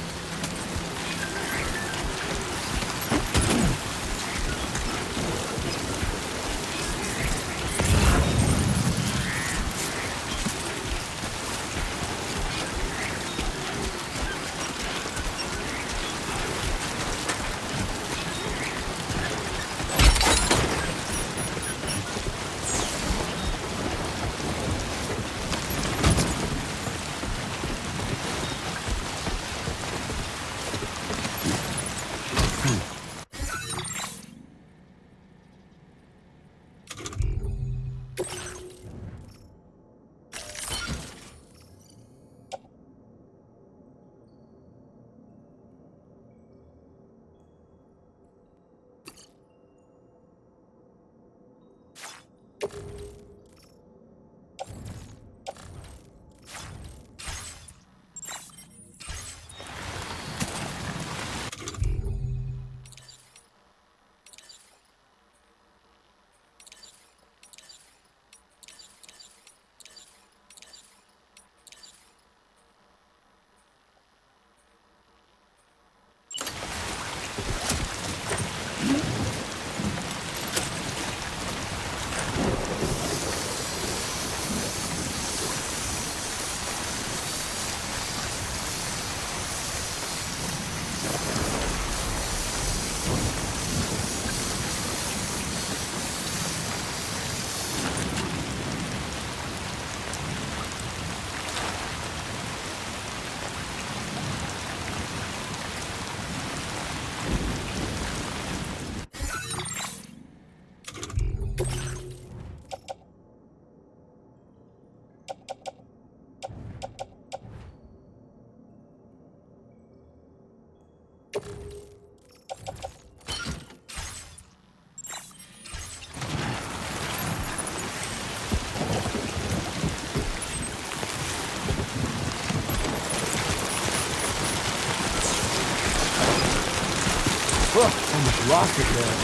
Almost lost it there.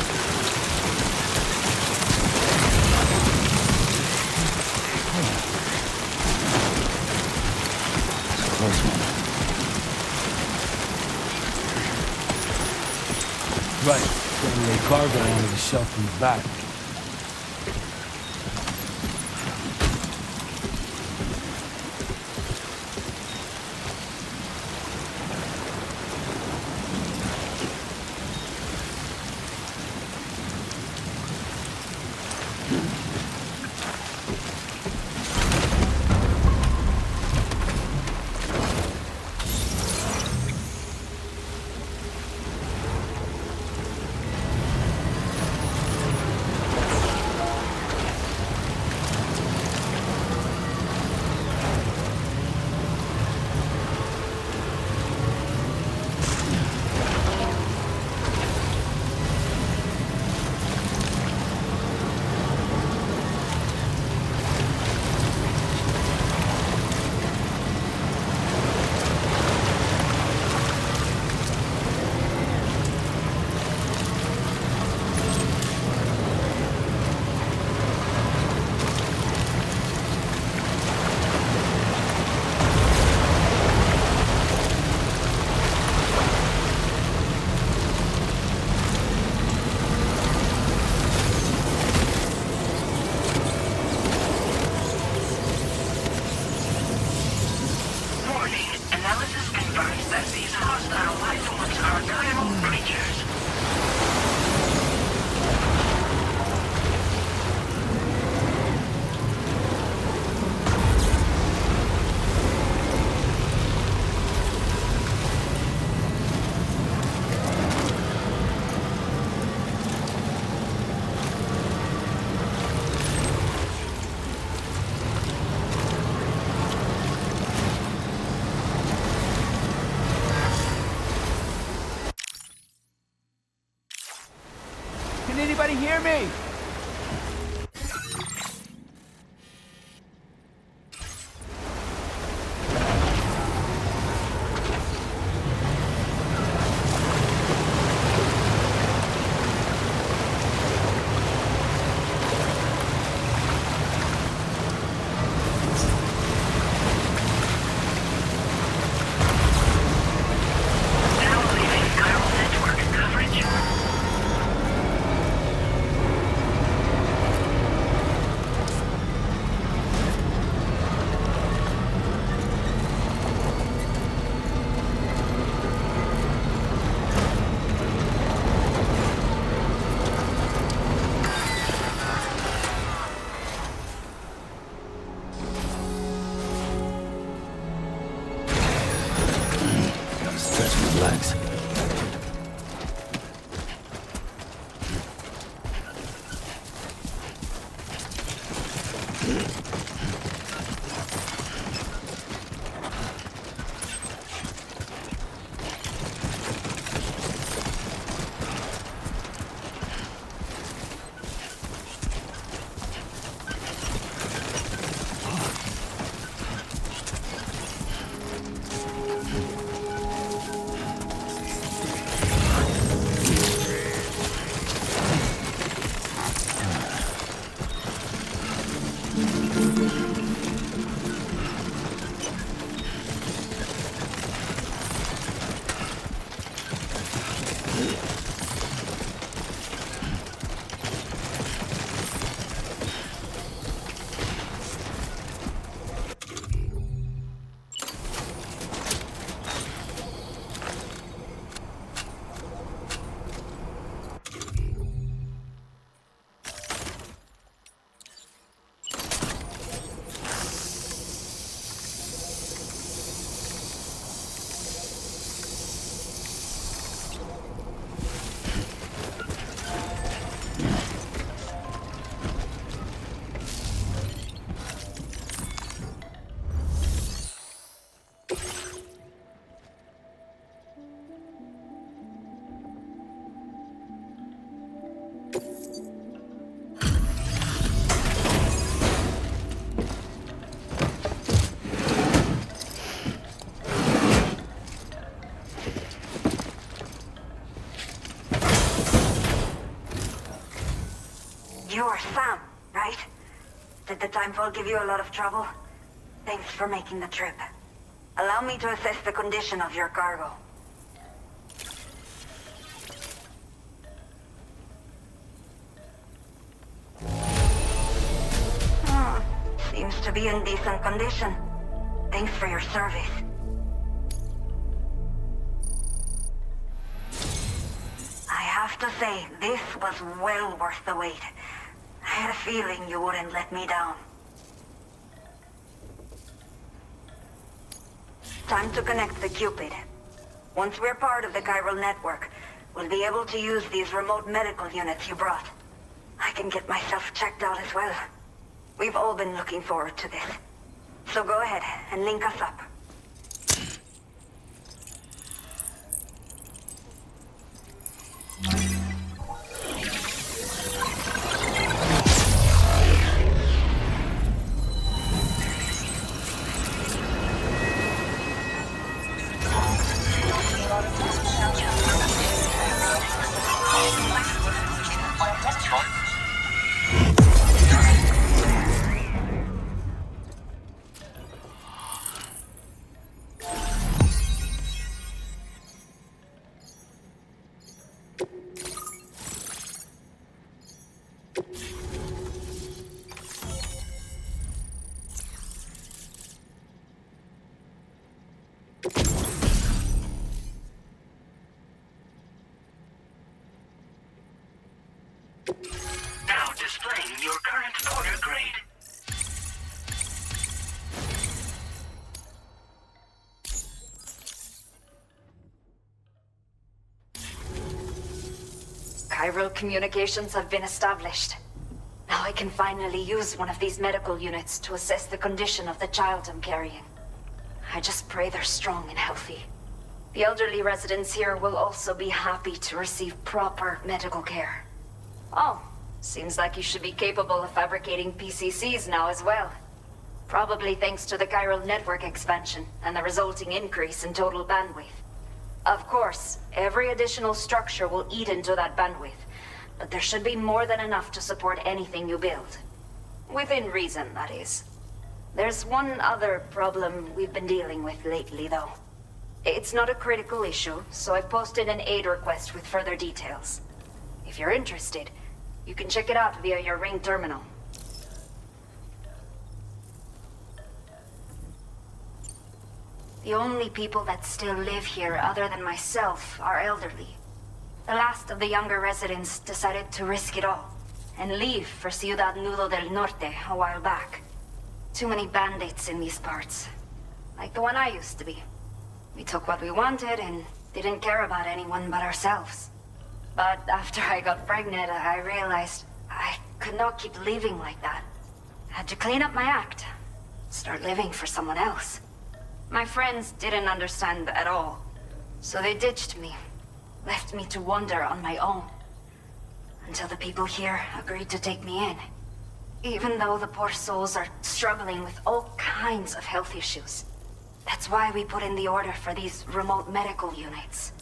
Close one. Right. Gotta lay cargo onto the shelf in the back. Can anybody hear me? Stretching his legs. You are Sam, right? Did the timefall give you a lot of trouble? Thanks for making the trip. Allow me to assess the condition of your cargo. Seems to be in decent condition. Thanks for your service. I have to say, this was well worth the wait. I had a feeling you wouldn't let me down. Time to connect the Cupid. Once we're part of the chiral network, we'll be able to use these remote medical units you brought. I can get myself checked out as well. We've all been looking forward to this. So go ahead and link us up. Now displaying your current order grade. Chiral communications have been established. Now I can finally use one of these medical units to assess the condition of the child I'm carrying. I just pray they're strong and healthy. The elderly residents here will also be happy to receive proper medical care. Oh, seems like you should be capable of fabricating PCCs now as well. Probably thanks to the chiral network expansion and the resulting increase in total bandwidth. Of course, every additional structure will eat into that bandwidth, but there should be more than enough to support anything you build. Within reason, that is. There's one other problem we've been dealing with lately, though. It's not a critical issue, so I've posted an aid request with further details. If you're interested, you can check it out via your Ring terminal. The only people that still live here other than myself are elderly. The last of the younger residents decided to risk it all and leave for Ciudad Nudo del Norte a while back. Too many bandits in these parts. Like the one I used to be. We took what we wanted and didn't care about anyone but ourselves. But after I got pregnant, I realized I could not keep living like that. I had to clean up my act. Start living for someone else. My friends didn't understand at all. So they ditched me. Left me to wander on my own. Until the people here agreed to take me in. Even though the poor souls are struggling with all kinds of health issues. That's why we put in the order for these remote medical units.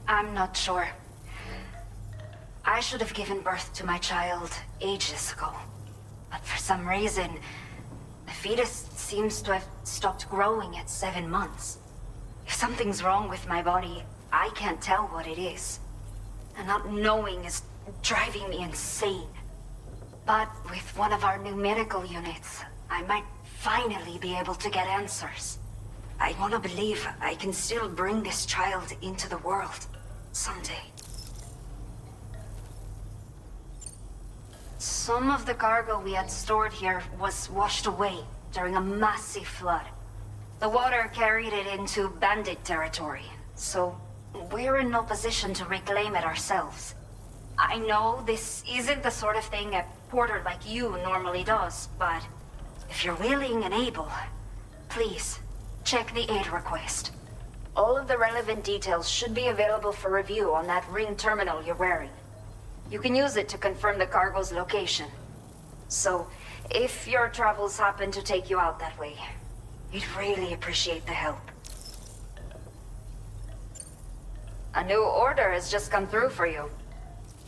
I'm not sure. I should have given birth to my child ages ago. But for some reason, the fetus seems to have stopped growing at 7 months. If something's wrong with my body, I can't tell what it is. And not knowing is driving me insane. But with one of our new medical units, I might finally be able to get answers. I want to believe I can still bring this child into the world someday. Some of the cargo we had stored here was washed away during a massive flood. The water carried it into bandit territory, so we're in no position to reclaim it ourselves. I know this isn't the sort of thing a porter like you normally does, but if you're willing and able, please check the aid request. All of the relevant details should be available for review on that ring terminal you're wearing. You can use it to confirm the cargo's location. So, if your travels happen to take you out that way, we'd really appreciate the help. A new order has just come through for you.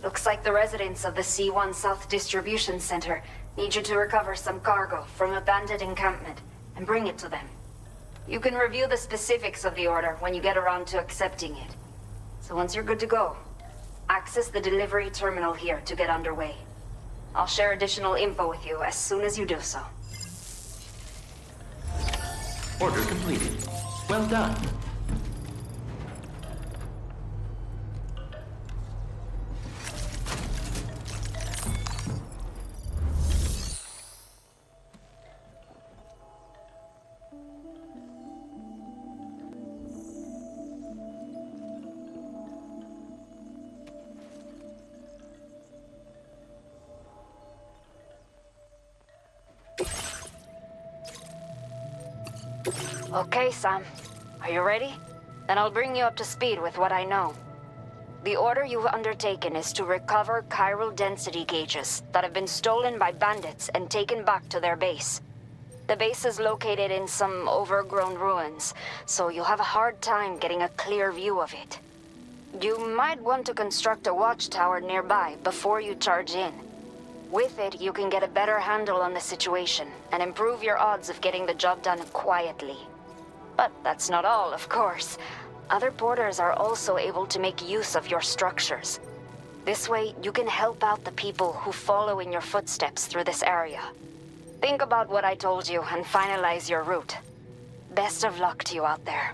Looks like the residents of the C1 South Distribution Center need you to recover some cargo from a bandit encampment and bring it to them. You can review the specifics of the order when you get around to accepting it. So once you're good to go, access the delivery terminal here to get underway. I'll share additional info with you as soon as you do so. Order completed. Well done. Okay, Sam. Are you ready? Then I'll bring you up to speed with what I know. The order you've undertaken is to recover chiral density gauges that have been stolen by bandits and taken back to their base. The base is located in some overgrown ruins, so you'll have a hard time getting a clear view of it. You might want to construct a watchtower nearby before you charge in. With it, you can get a better handle on the situation and improve your odds of getting the job done quietly. But that's not all, of course. Other porters are also able to make use of your structures. This way, you can help out the people who follow in your footsteps through this area. Think about what I told you and finalize your route. Best of luck to you out there.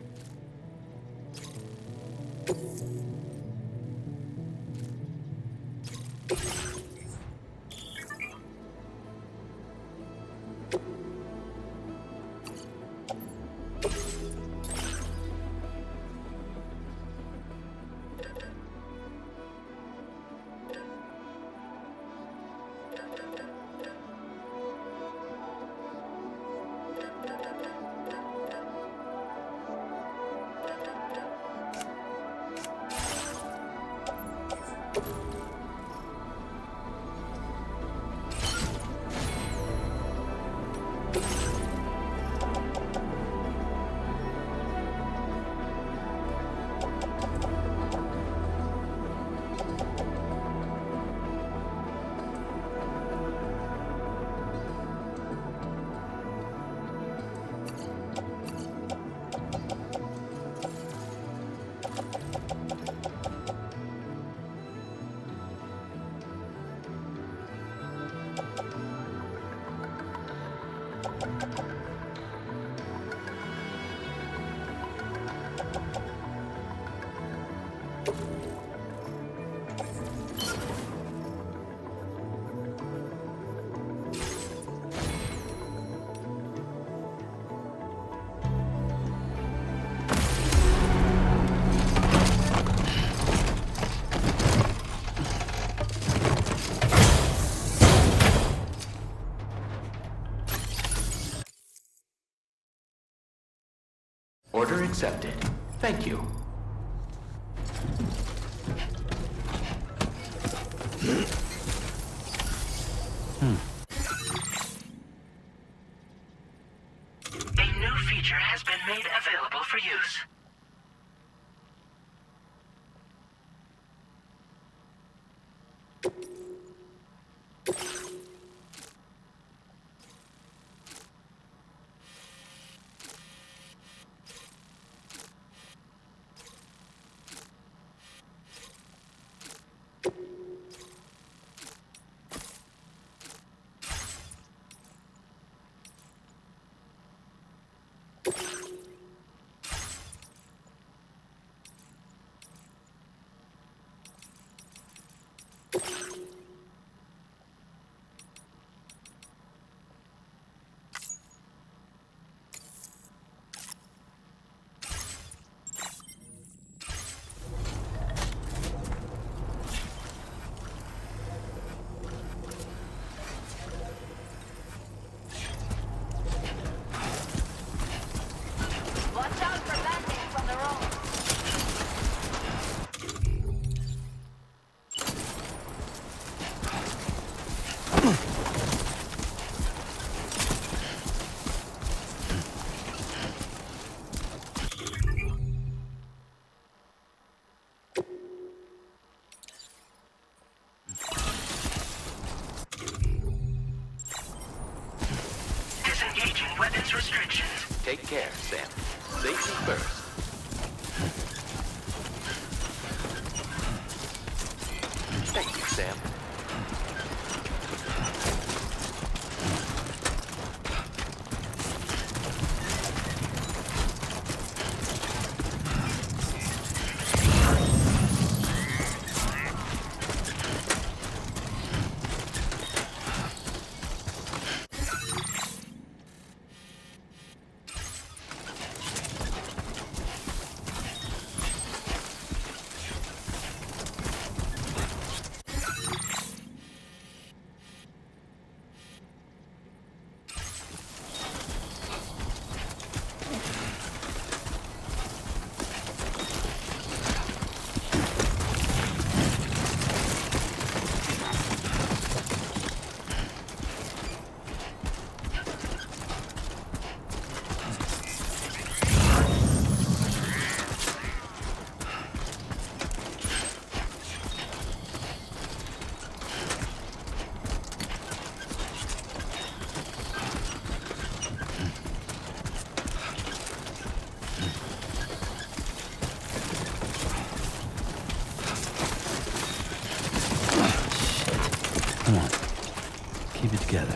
accepted. Thank you. A new feature has been made available for use. Watch out for landings on the road. Disengaging weapons restrictions. Take care, Sam. Safety first. Thank you, Sam. Come on. Keep it together.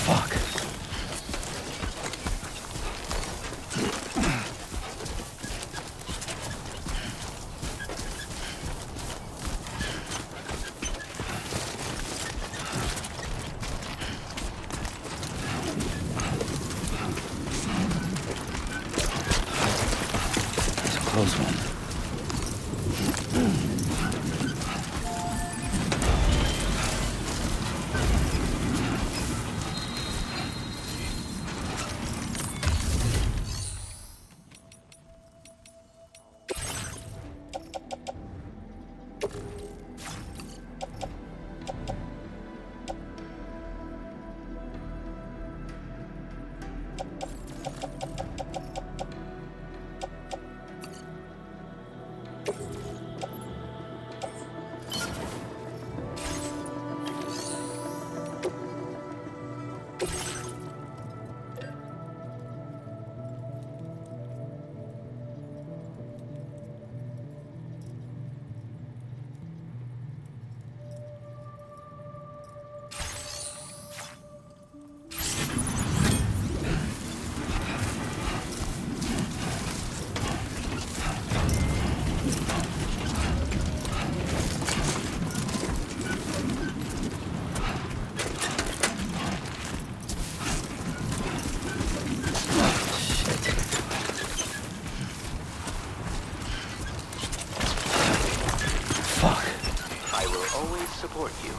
Fuck. It's a close one. always support you.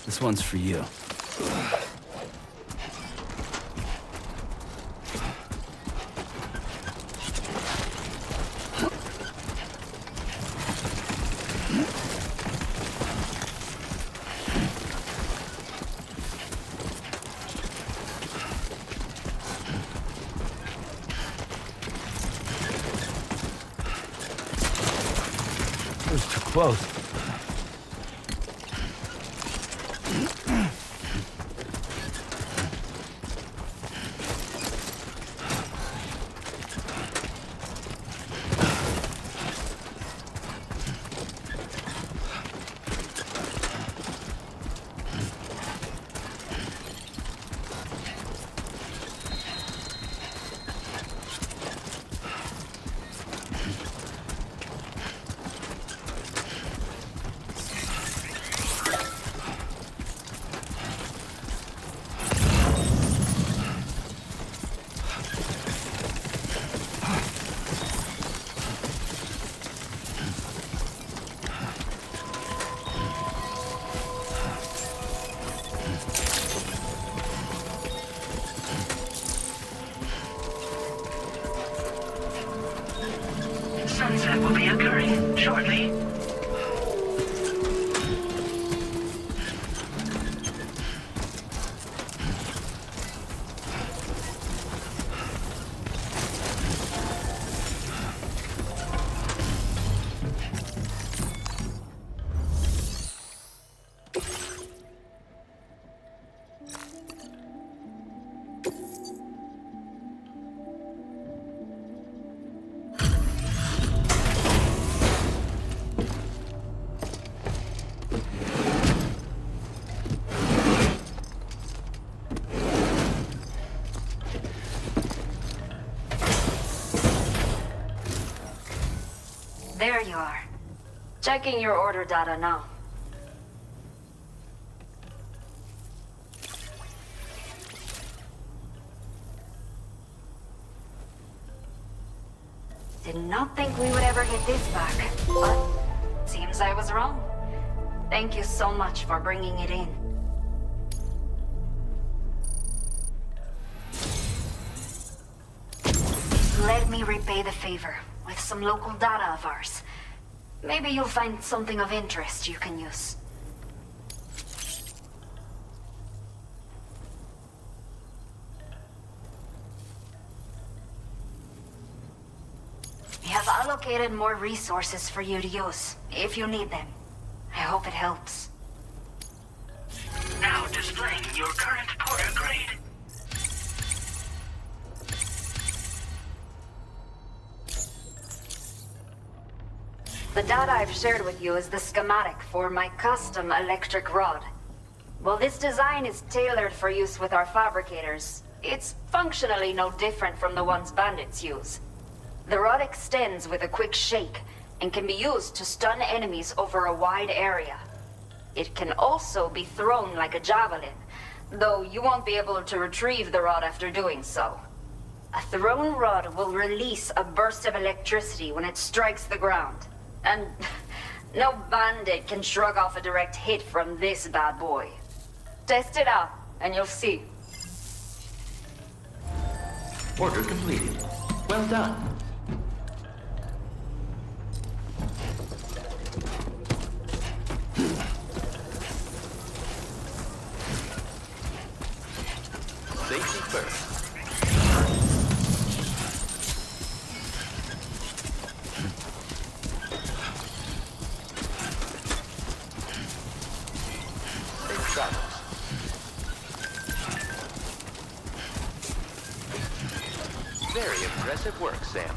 This one's for you. That was too close. Sunset will be occurring shortly. There you are. Checking your order data now. Did not think we would ever get this back, but seems I was wrong. Thank you so much for bringing it in. Let me repay the favor with some local data of ours. Maybe you'll find something of interest you can use. We have allocated more resources for you to use, if you need them. I hope it helps. Now displaying your current porter grade. The data I've shared with you is the schematic for my custom electric rod. While this design is tailored for use with our fabricators, it's functionally no different from the ones bandits use. The rod extends with a quick shake and can be used to stun enemies over a wide area. It can also be thrown like a javelin, though you won't be able to retrieve the rod after doing so. A thrown rod will release a burst of electricity when it strikes the ground. And no bandit can shrug off a direct hit from this bad boy. Test it out, and you'll see. Order completed. Well done. Safety first. Very impressive work, Sam.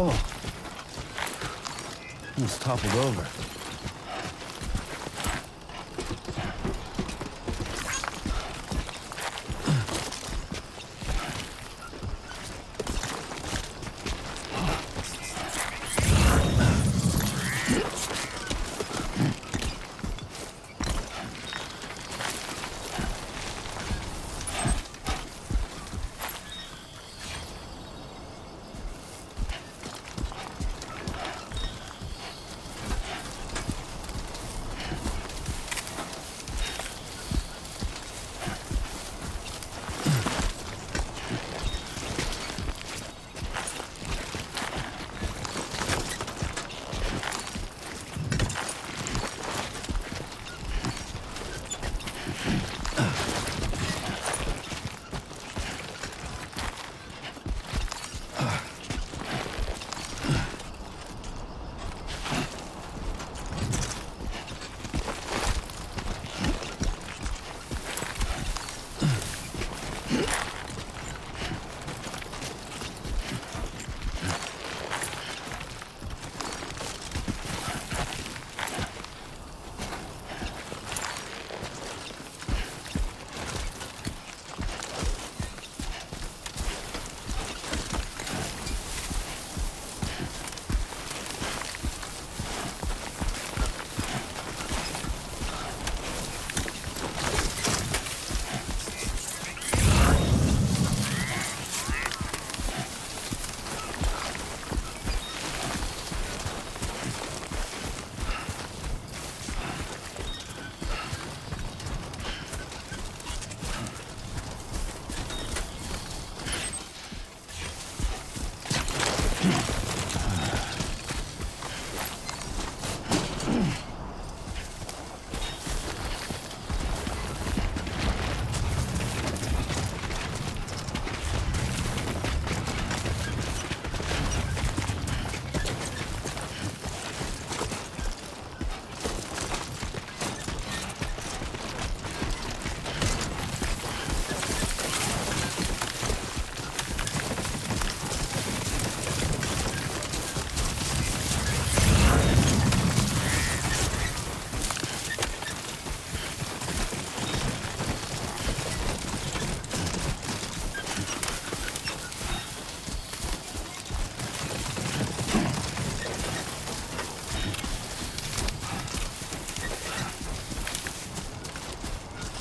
Oh. Almost toppled over.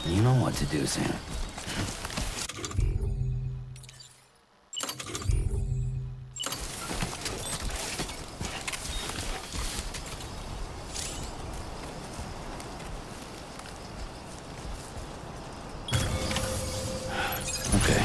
You know what to do, Sam. Okay.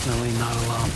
definitely not alone.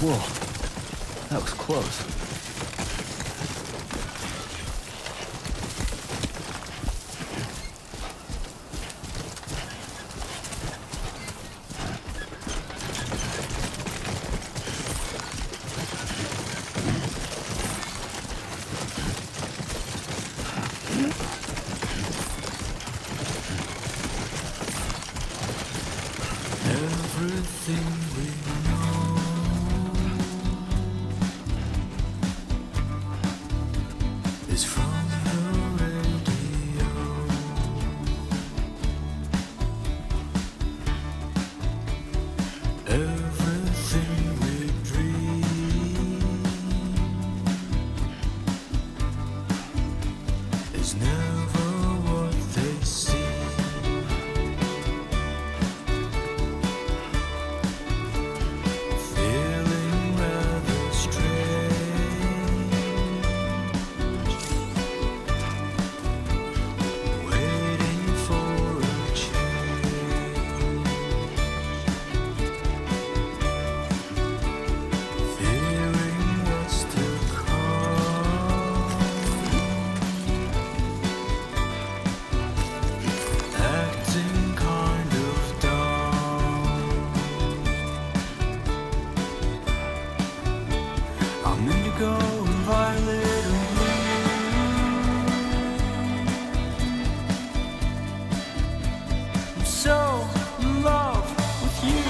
Whoa, that was close. Everything we know is from the radio. Everything we dream is never what they see. Feeling rather strange, waiting for a change, fearing what's to come, acting kind of dumb. I'm indigo and violet and blue. I'm so in love with you.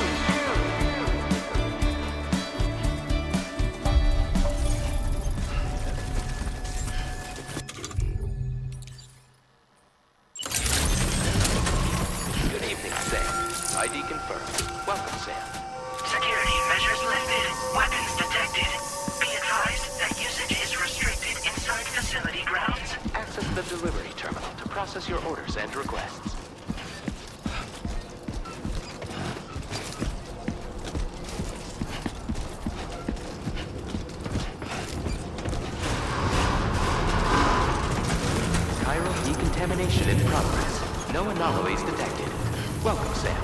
Good evening, Sam. ID confirmed. Welcome, Sam. Security measures lifted. Weapons detected. Be advised that usage is restricted inside facility grounds. Access the delivery terminal to process your orders and requests. Chiral decontamination in progress. No anomalies detected. Welcome, Sam.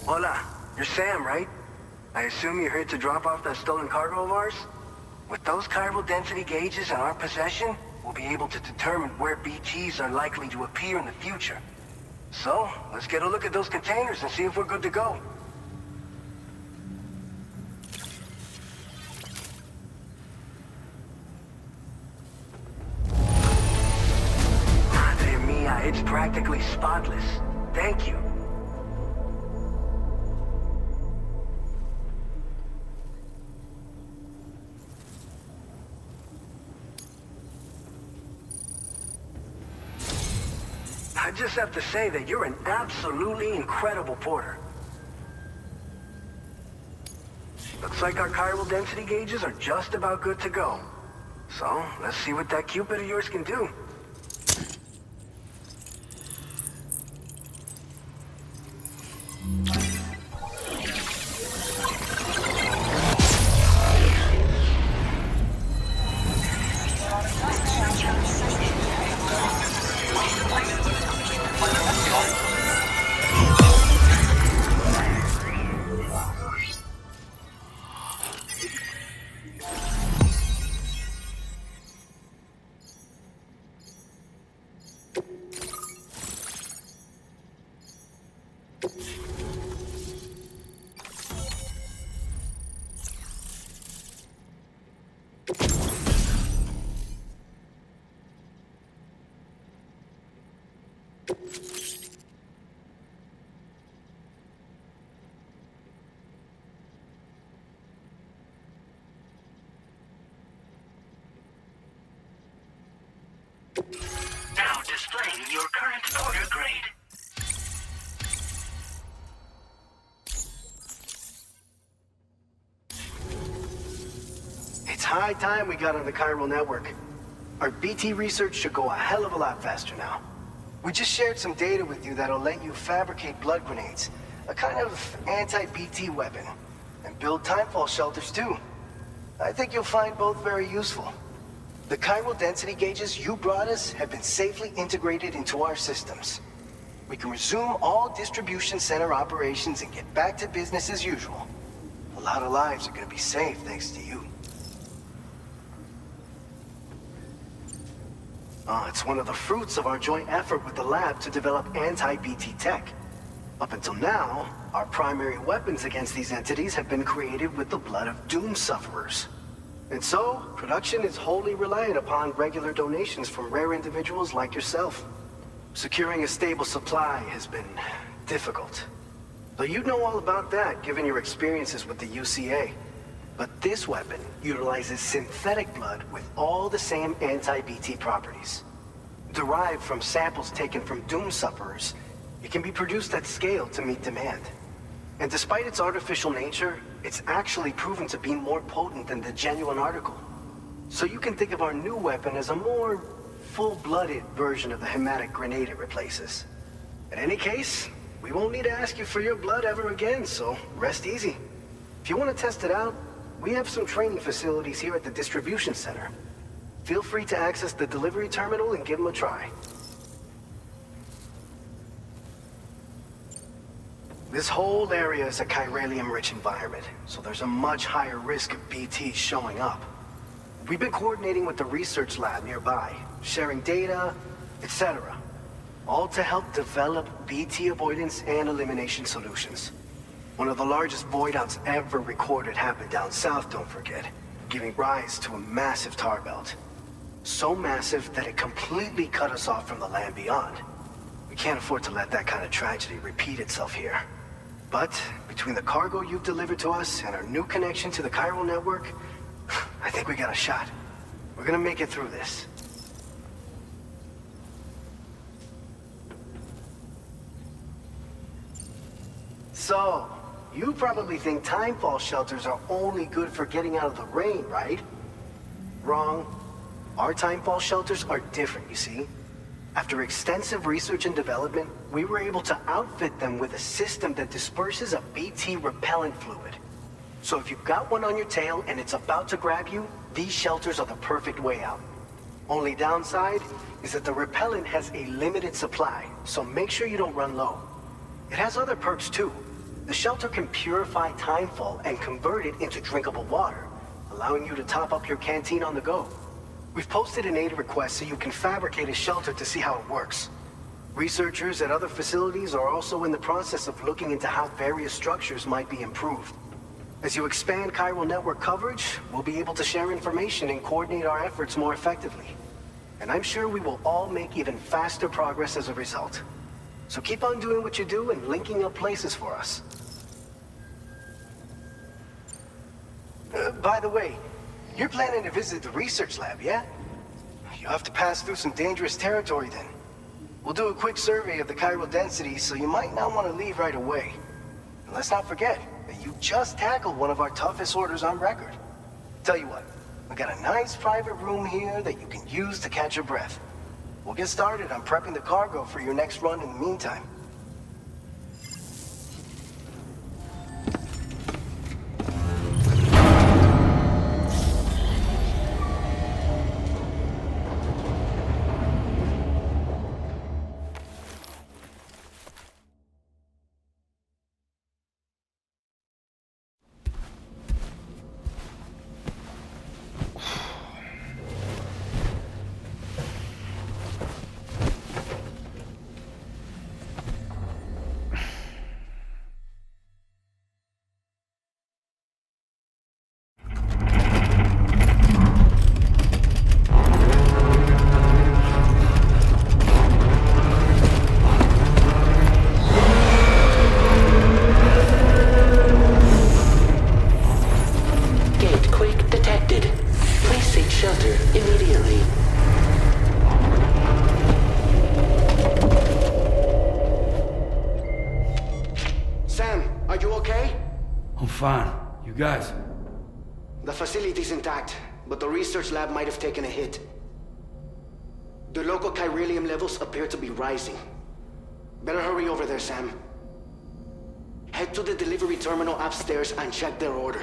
Hola, you're Sam, right? I assume you're here to drop off that stolen cargo of ours? With those chiral density gauges in our possession, we'll be able to determine where BGs are likely to appear in the future. So, let's get a look at those containers and see if we're good to go. Madre mia, it's practically spotless. Thank you. I just have to say that you're an absolutely incredible porter. Looks like our chiral density gauges are just about good to go. So, let's see what that Cupid of yours can do. Now displaying your current order grade. It's high time we got on the chiral network. Our BT research should go a hell of a lot faster now. We just shared some data with you that'll let you fabricate blood grenades, a kind of anti-BT weapon, and build timefall shelters too. I think you'll find both very useful. The chiral density gauges you brought us have been safely integrated into our systems. We can resume all distribution center operations and get back to business as usual. A lot of lives are gonna be saved thanks to you. It's one of the fruits of our joint effort with the lab to develop anti-BT tech. Up until now, our primary weapons against these entities have been created with the blood of doom sufferers. And so, production is wholly reliant upon regular donations from rare individuals like yourself. Securing a stable supply has been difficult. Though you'd know all about that, given your experiences with the UCA. But this weapon utilizes synthetic blood with all the same anti-BT properties. Derived from samples taken from doom sufferers, it can be produced at scale to meet demand. And despite its artificial nature, it's actually proven to be more potent than the genuine article. So you can think of our new weapon as a more full-blooded version of the hematic grenade it replaces. In any case, we won't need to ask you for your blood ever again, so rest easy. If you want to test it out, we have some training facilities here at the distribution center. Feel free to access the delivery terminal and give them a try. This whole area is a chiralium-rich environment, so there's a much higher risk of BTs showing up. We've been coordinating with the research lab nearby, sharing data, etc. All to help develop BT avoidance and elimination solutions. One of the largest void outs ever recorded happened down south, don't forget, giving rise to a massive tar belt. So massive that it completely cut us off from the land beyond. We can't afford to let that kind of tragedy repeat itself here. But between the cargo you've delivered to us and our new connection to the chiral network, I think we got a shot. We're gonna make it through this. So, you probably think timefall shelters are only good for getting out of the rain, right? Wrong. Our timefall shelters are different, you see. After extensive research and development, we were able to outfit them with a system that disperses a BT repellent fluid. So if you've got one on your tail and it's about to grab you, these shelters are the perfect way out. Only downside is that the repellent has a limited supply, so make sure you don't run low. It has other perks too. The shelter can purify timefall and convert it into drinkable water, allowing you to top up your canteen on the go. We've posted an aid request so you can fabricate a shelter to see how it works. Researchers at other facilities are also in the process of looking into how various structures might be improved. As you expand chiral network coverage, we'll be able to share information and coordinate our efforts more effectively. And I'm sure we will all make even faster progress as a result. So keep on doing what you do and linking up places for us. By the way, you're planning to visit the research lab, yeah? You'll have to pass through some dangerous territory then. We'll do a quick survey of the chiral density, so you might not want to leave right away. And let's not forget that you just tackled one of our toughest orders on record. Tell you what, we got a nice private room here that you can use to catch your breath. We'll get started on prepping the cargo for your next run in the meantime. detected. Please seek shelter immediately. Sam, are you okay? I'm fine. You guys? The facility's intact, but the research lab might have taken a hit. The local chiralium levels appear to be rising. Better hurry over there, Sam. Head to the delivery terminal upstairs and check their order.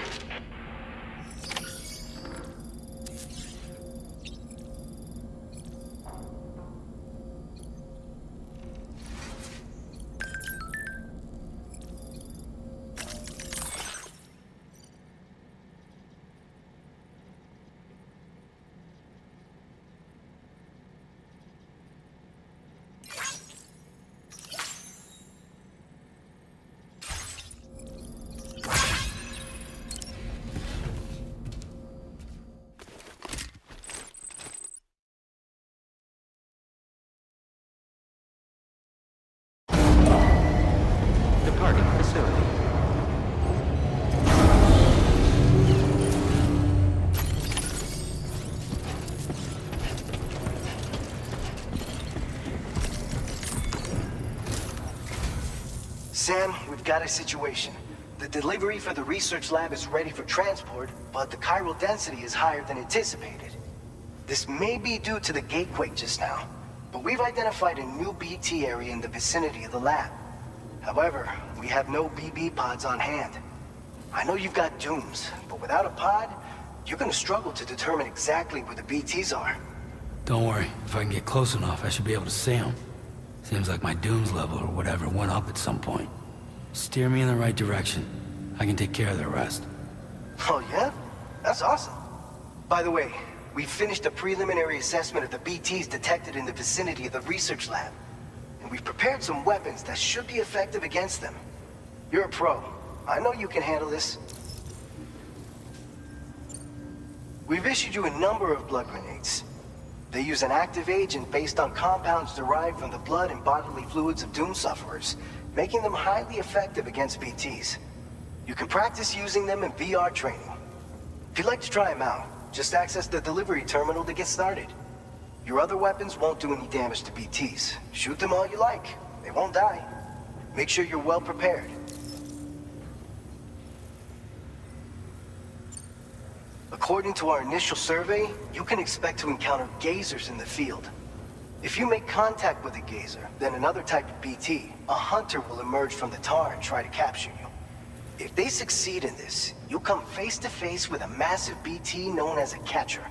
Departing facility. Sam, we've got a situation. The delivery for the research lab is ready for transport, but the chiral density is higher than anticipated. This may be due to the gatequake just now, but we've identified a new BT area in the vicinity of the lab. However, we have no BB pods on hand. I know you've got dooms, but without a pod, you're gonna struggle to determine exactly where the BTs are. Don't worry. If I can get close enough, I should be able to see them. Seems like my dooms level or whatever went up at some point. Steer me in the right direction. I can take care of the rest. Oh yeah? That's awesome. By the way, we finished a preliminary assessment of the BTs detected in the vicinity of the research lab. And we've prepared some weapons that should be effective against them. You're a pro. I know you can handle this. We've issued you a number of blood grenades. They use an active agent based on compounds derived from the blood and bodily fluids of Doom sufferers, making them highly effective against BTs. You can practice using them in VR training. If you'd like to try them out, just access the delivery terminal to get started. Your other weapons won't do any damage to BTs. Shoot them all you like. They won't die. Make sure you're well prepared. According to our initial survey, you can expect to encounter gazers in the field. If you make contact with a gazer, then another type of BT, a hunter will emerge from the tar and try to capture you. If they succeed in this, you'll come face to face with a massive BT known as a catcher.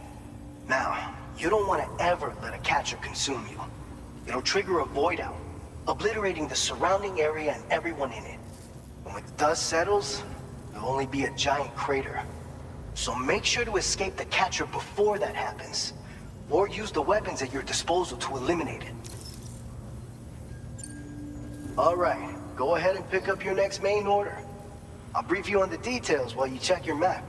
Now, you don't want to ever let a catcher consume you. It'll trigger a void out, obliterating the surrounding area and everyone in it. And when the dust settles, there'll only be a giant crater. So make sure to escape the catcher before that happens, or use the weapons at your disposal to eliminate it. All right, go ahead and pick up your next main order. I'll brief you on the details while you check your map.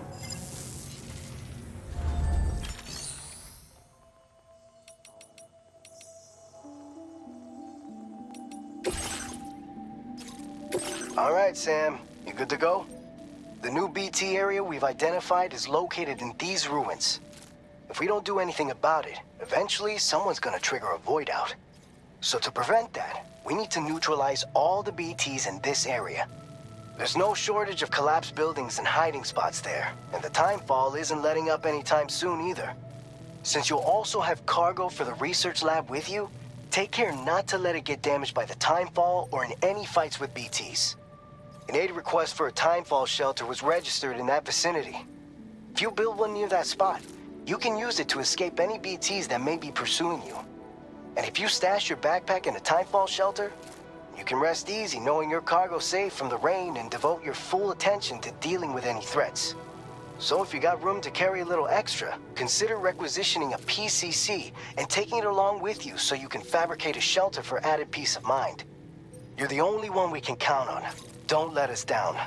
All right, Sam, you good to go? The new BT area we've identified is located in these ruins. If we don't do anything about it, eventually someone's gonna trigger a void out. So to prevent that, we need to neutralize all the BTs in this area. There's no shortage of collapsed buildings and hiding spots there, and the timefall isn't letting up anytime soon either. Since you'll also have cargo for the research lab with you, take care not to let it get damaged by the timefall or in any fights with BTs. An aid request for a timefall shelter was registered in that vicinity. If you build one near that spot, you can use it to escape any BTs that may be pursuing you. And if you stash your backpack in a timefall shelter, you can rest easy knowing your cargo's safe from the rain and devote your full attention to dealing with any threats. So if you got room to carry a little extra, consider requisitioning a PCC and taking it along with you so you can fabricate a shelter for added peace of mind. You're the only one we can count on. Don't let us down.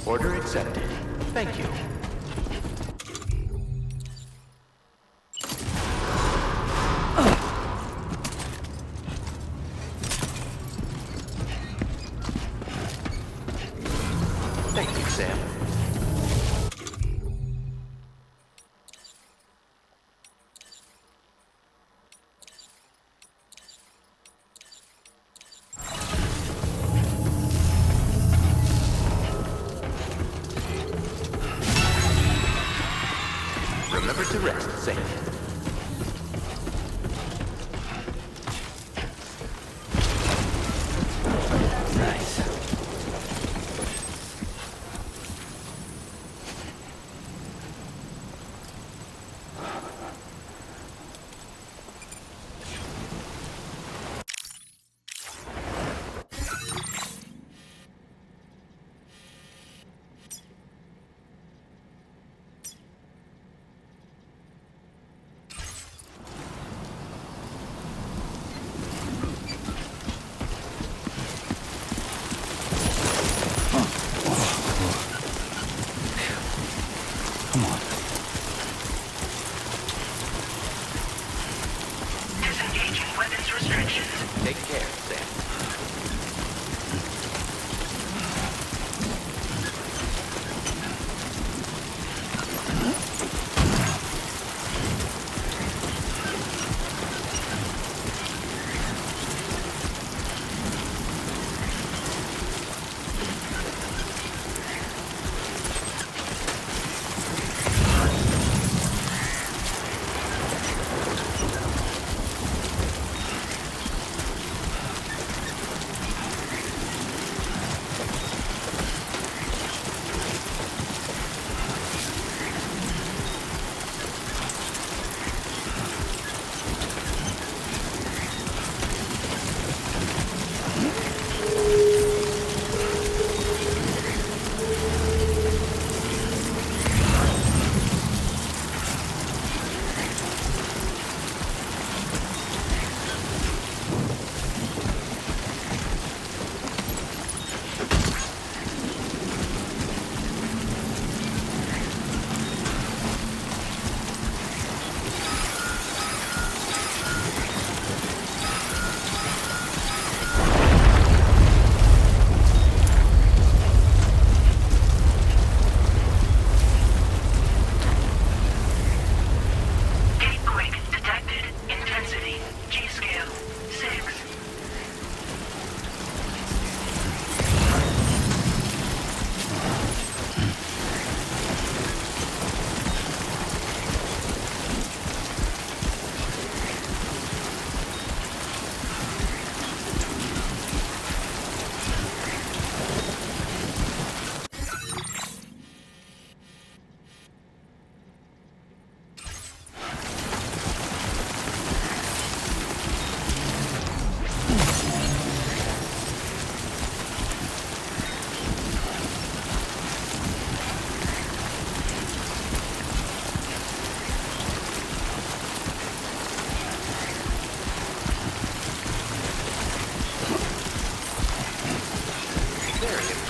Order accepted. Thank you. Thank you, Sam. Remember to rest, Sam. Nice. restrictions. Take care, Sam.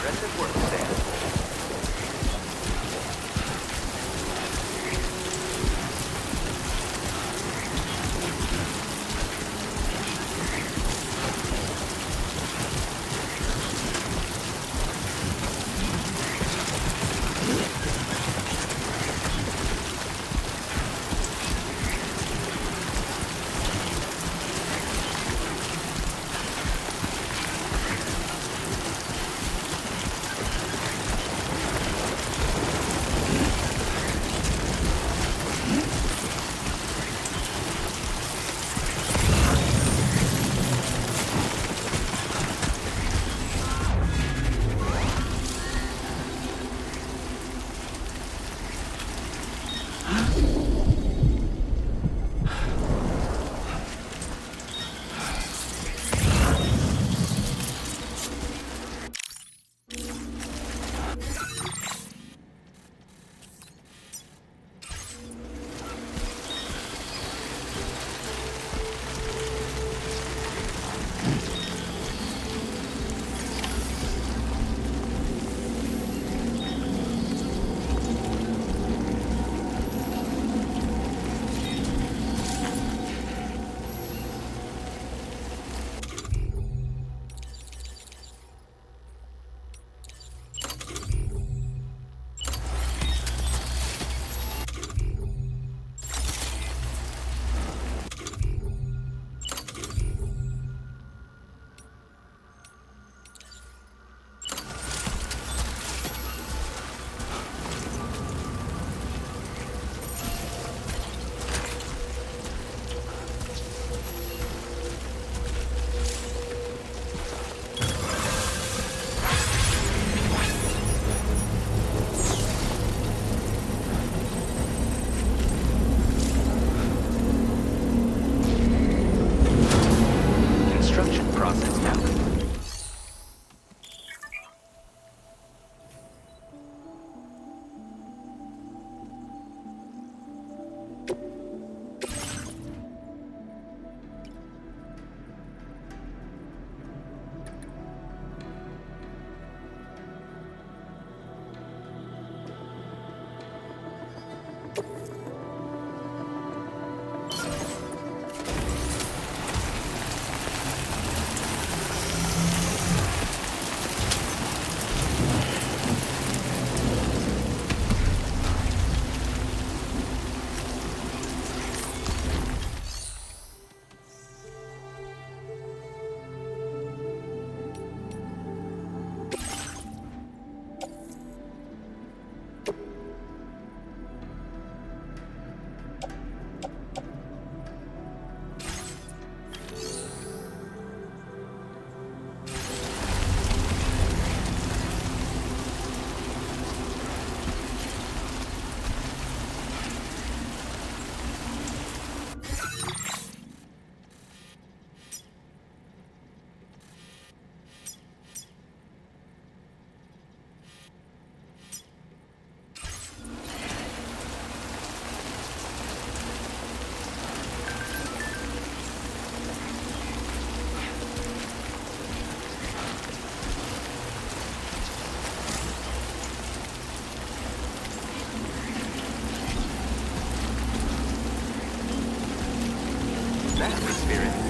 Impressive work, Sam. free spirit.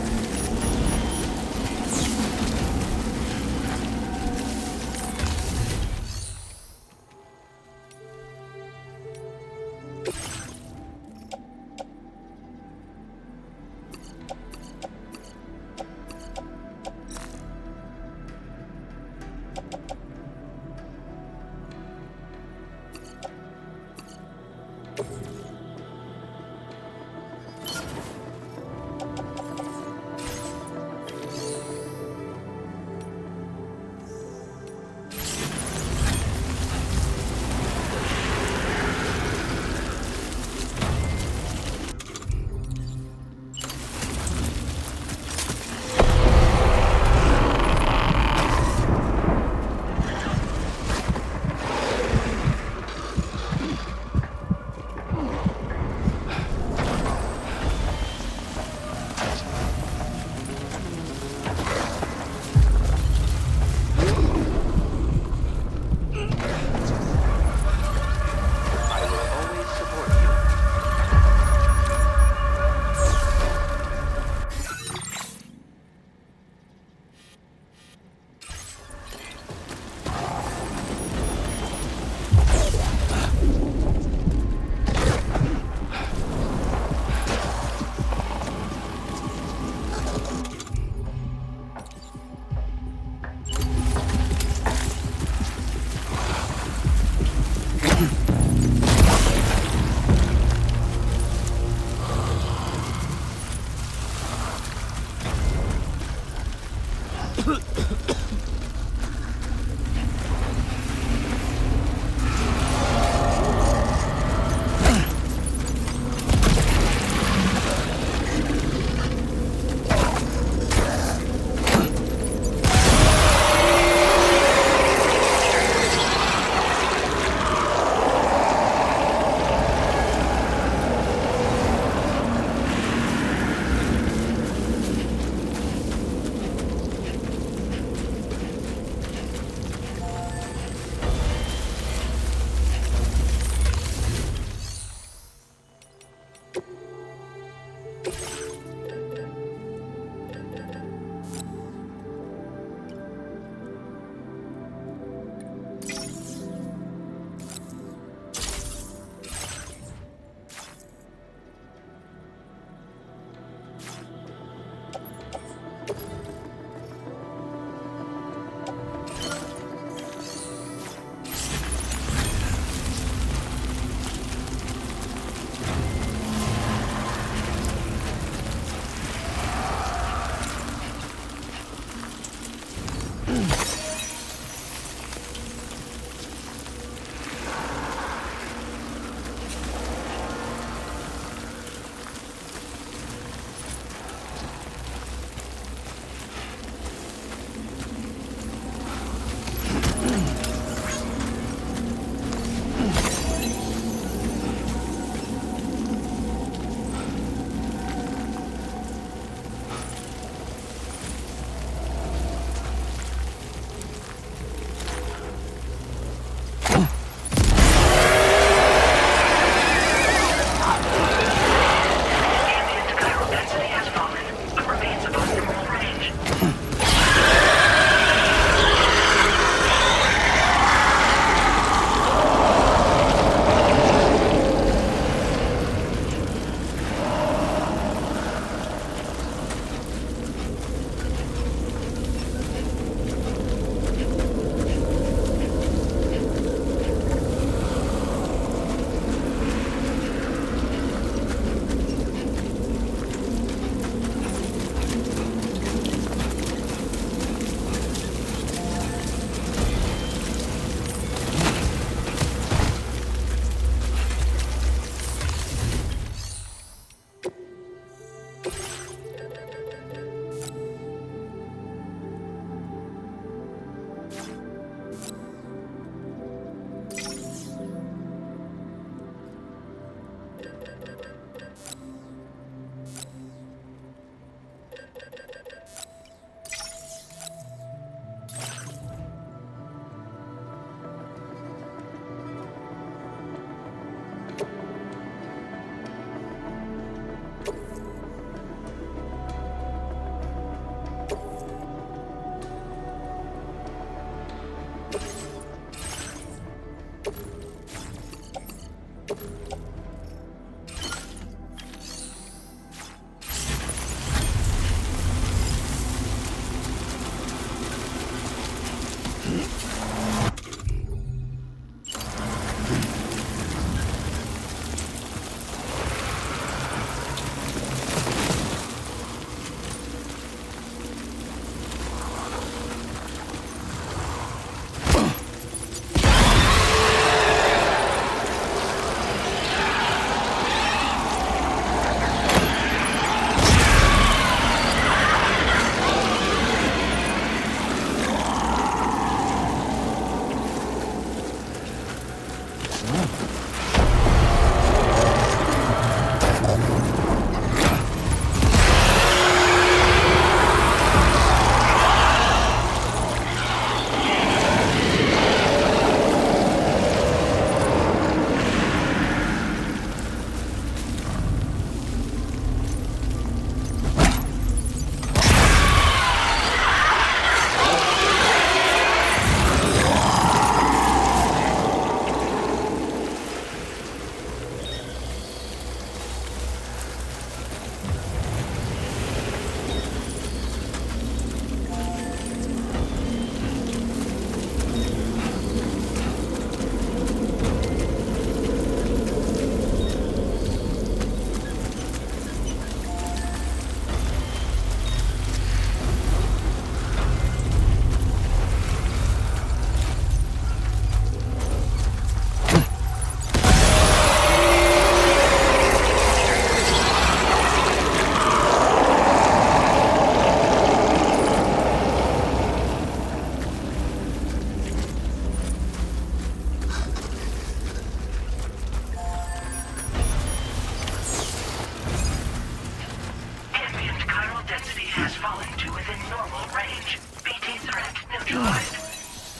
density has fallen to within normal range. BT threat neutralized.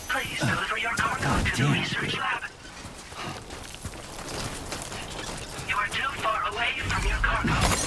Please deliver your cargo to the research lab. You are too far away from your cargo.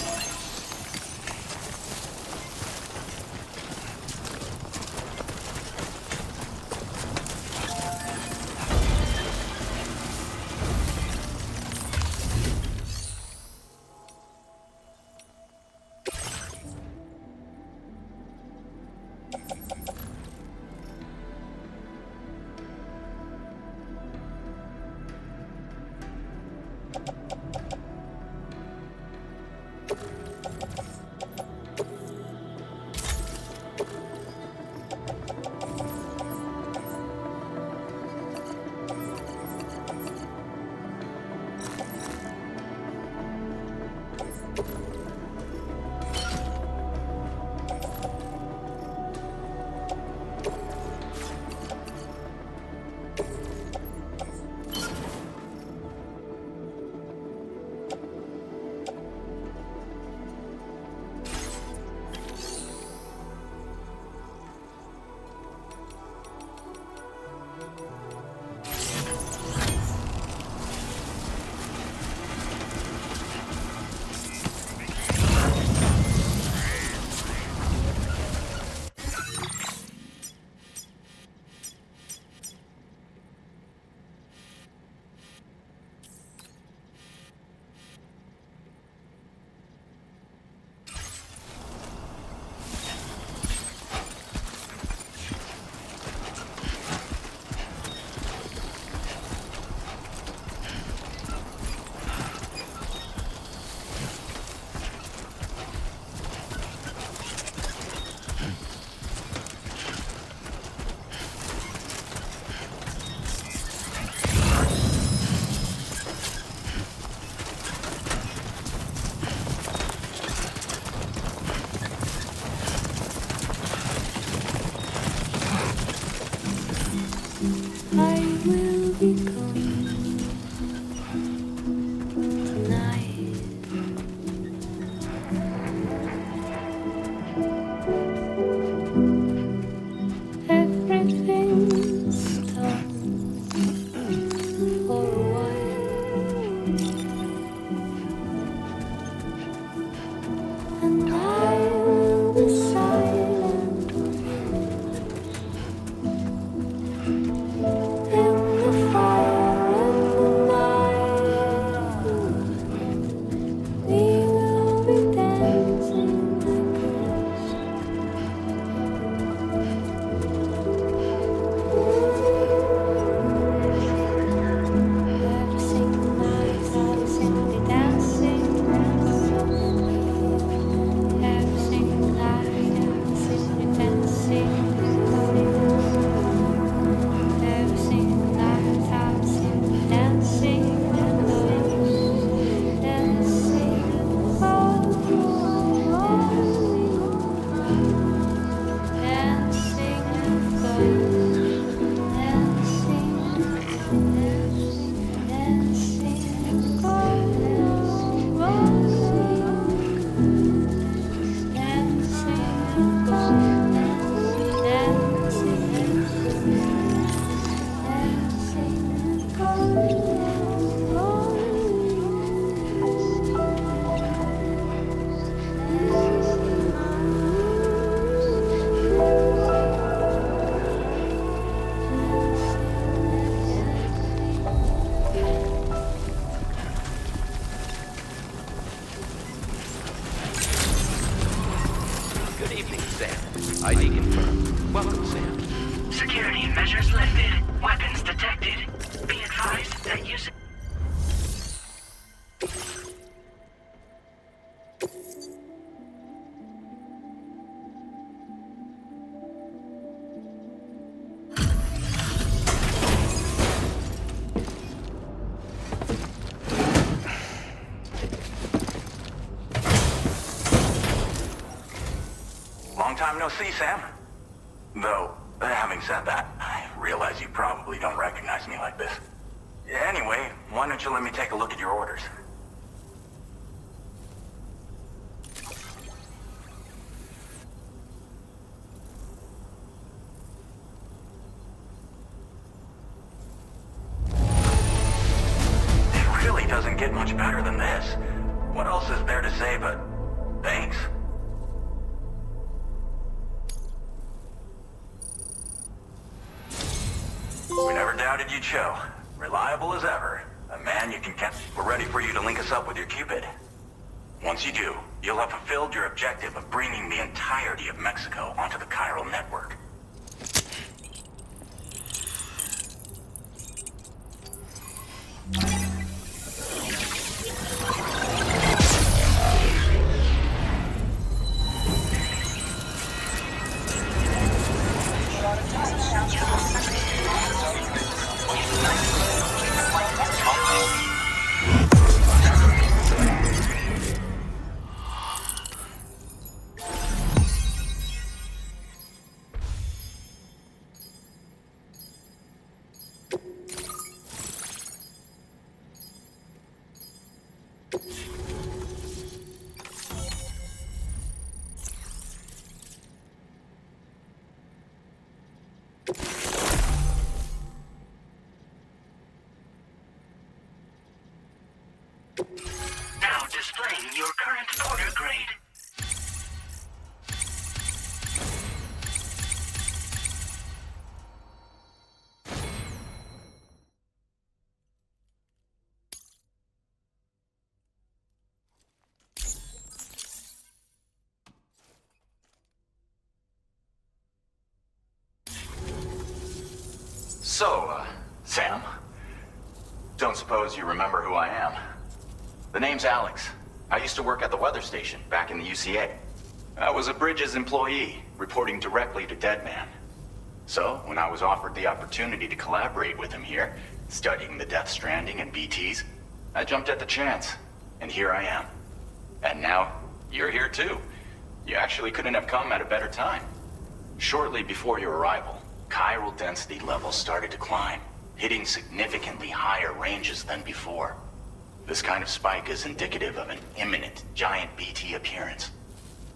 ID confirmed. Welcome, Sam. Security measures lifted. Weapons detected. Be advised that using... Long time no see, Sam. Though, having said that, I realize you probably don't recognize me like this. Anyway, why don't you let me take a look at your orders? better than this. What else is there to say but thanks? We never doubted you'd show. Reliable as ever. A man you can count. We're ready for you to link us up with your Cupid. Once you do, you'll have fulfilled your objective of bringing the entirety of Mexico onto the chiral network. Now displaying your current porter grade. So, Sam, don't suppose you remember who I am? The name's Alex. I used to work at the weather station back in the UCA. I was a Bridges employee, reporting directly to Deadman. So, when I was offered the opportunity to collaborate with him here, studying the Death Stranding and BTs, I jumped at the chance, and here I am. And now, you're here too. You actually couldn't have come at a better time. Shortly before your arrival, chiral density levels started to climb, hitting significantly higher ranges than before. This kind of spike is indicative of an imminent giant BT appearance.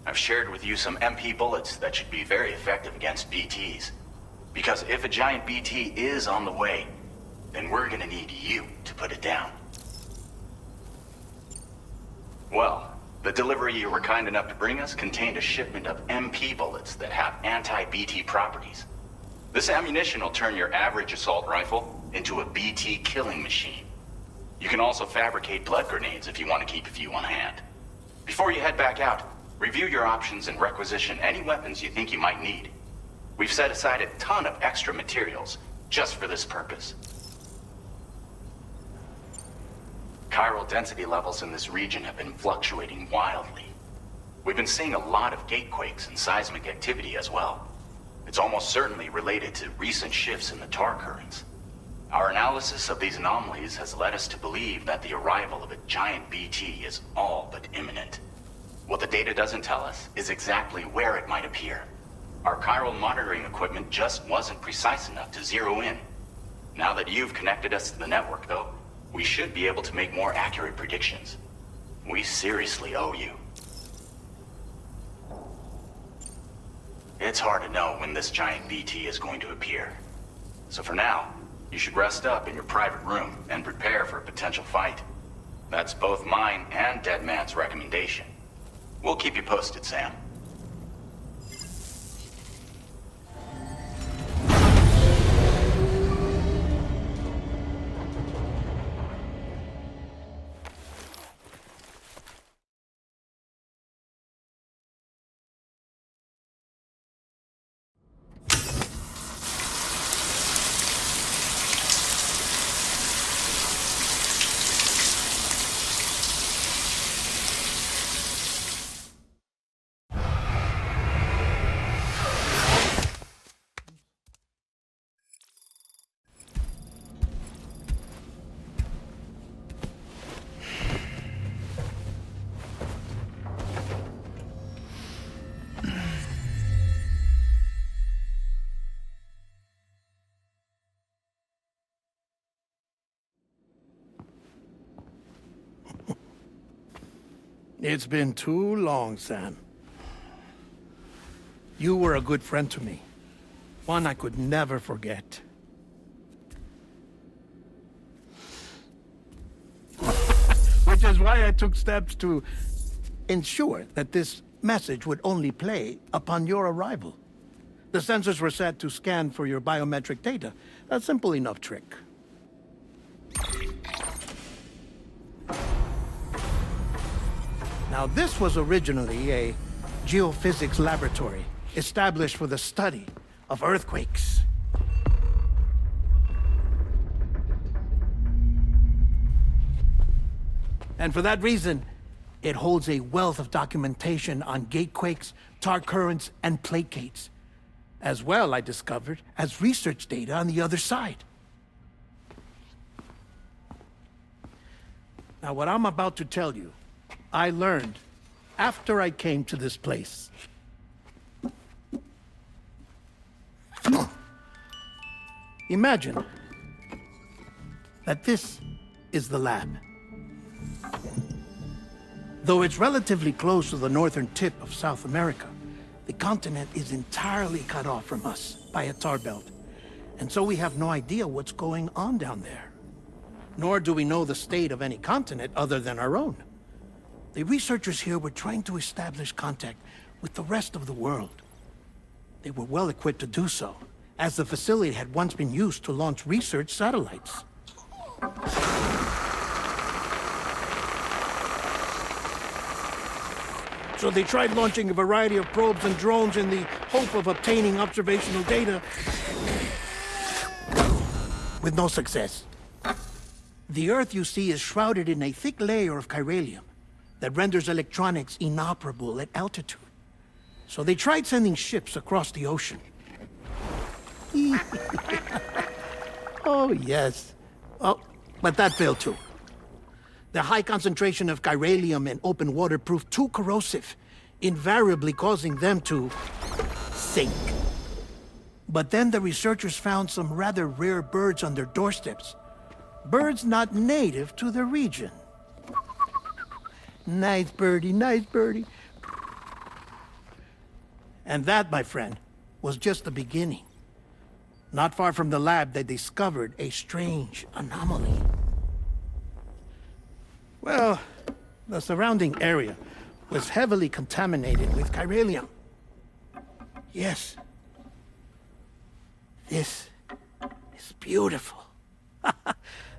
I've shared with you some MP bullets that should be very effective against BTs. Because if a giant BT is on the way, then we're gonna need you to put it down. Well, the delivery you were kind enough to bring us contained a shipment of MP bullets that have anti-BT properties. This ammunition will turn your average assault rifle into a BT killing machine. You can also fabricate blood grenades if you want to keep a few on hand. Before you head back out, review your options and requisition any weapons you think you might need. We've set aside a ton of extra materials just for this purpose. Chiral density levels in this region have been fluctuating wildly. We've been seeing a lot of gatequakes and seismic activity as well. It's almost certainly related to recent shifts in the tar currents. Our analysis of these anomalies has led us to believe that the arrival of a giant BT is all but imminent. What the data doesn't tell us is exactly where it might appear. Our chiral monitoring equipment just wasn't precise enough to zero in. Now that you've connected us to the network, though, we should be able to make more accurate predictions. We seriously owe you. It's hard to know when this giant BT is going to appear. So for now, you should rest up in your private room and prepare for a potential fight. That's both mine and Deadman's recommendation. We'll keep you posted, Sam. It's been too long, Sam. You were a good friend to me. One I could never forget. We're just why I took steps to ensure that this message would only play upon your arrival. The sensors were set to scan for your biometric data. A simple enough trick. Now, this was originally a geophysics laboratory established for the study of earthquakes. And for that reason, it holds a wealth of documentation on gatequakes, tar currents, and plate gates. As well, I discovered, as research data on the other side. Now, what I'm about to tell you, I learned after I came to this place. Imagine that this is the lab. Though it's relatively close to the northern tip of South America, the continent is entirely cut off from us by a tar belt. And so we have no idea what's going on down there. Nor do we know the state of any continent other than our own. The researchers here were trying to establish contact with the rest of the world. They were well equipped to do so, as the facility had once been used to launch research satellites. So they tried launching a variety of probes and drones in the hope of obtaining observational data, with no success. The Earth, you see, is shrouded in a thick layer of chiralium that renders electronics inoperable at altitude. So they tried sending ships across the ocean. Oh, yes. Oh, but that failed too. The high concentration of chiralium in open water proved too corrosive, invariably causing them to sink. But then the researchers found some rather rare birds on their doorsteps. Birds not native to the region. Nice birdie, nice birdie. And that, my friend, was just the beginning. Not far from the lab, they discovered a strange anomaly. Well, the surrounding area was heavily contaminated with chiralium. Yes. This is beautiful.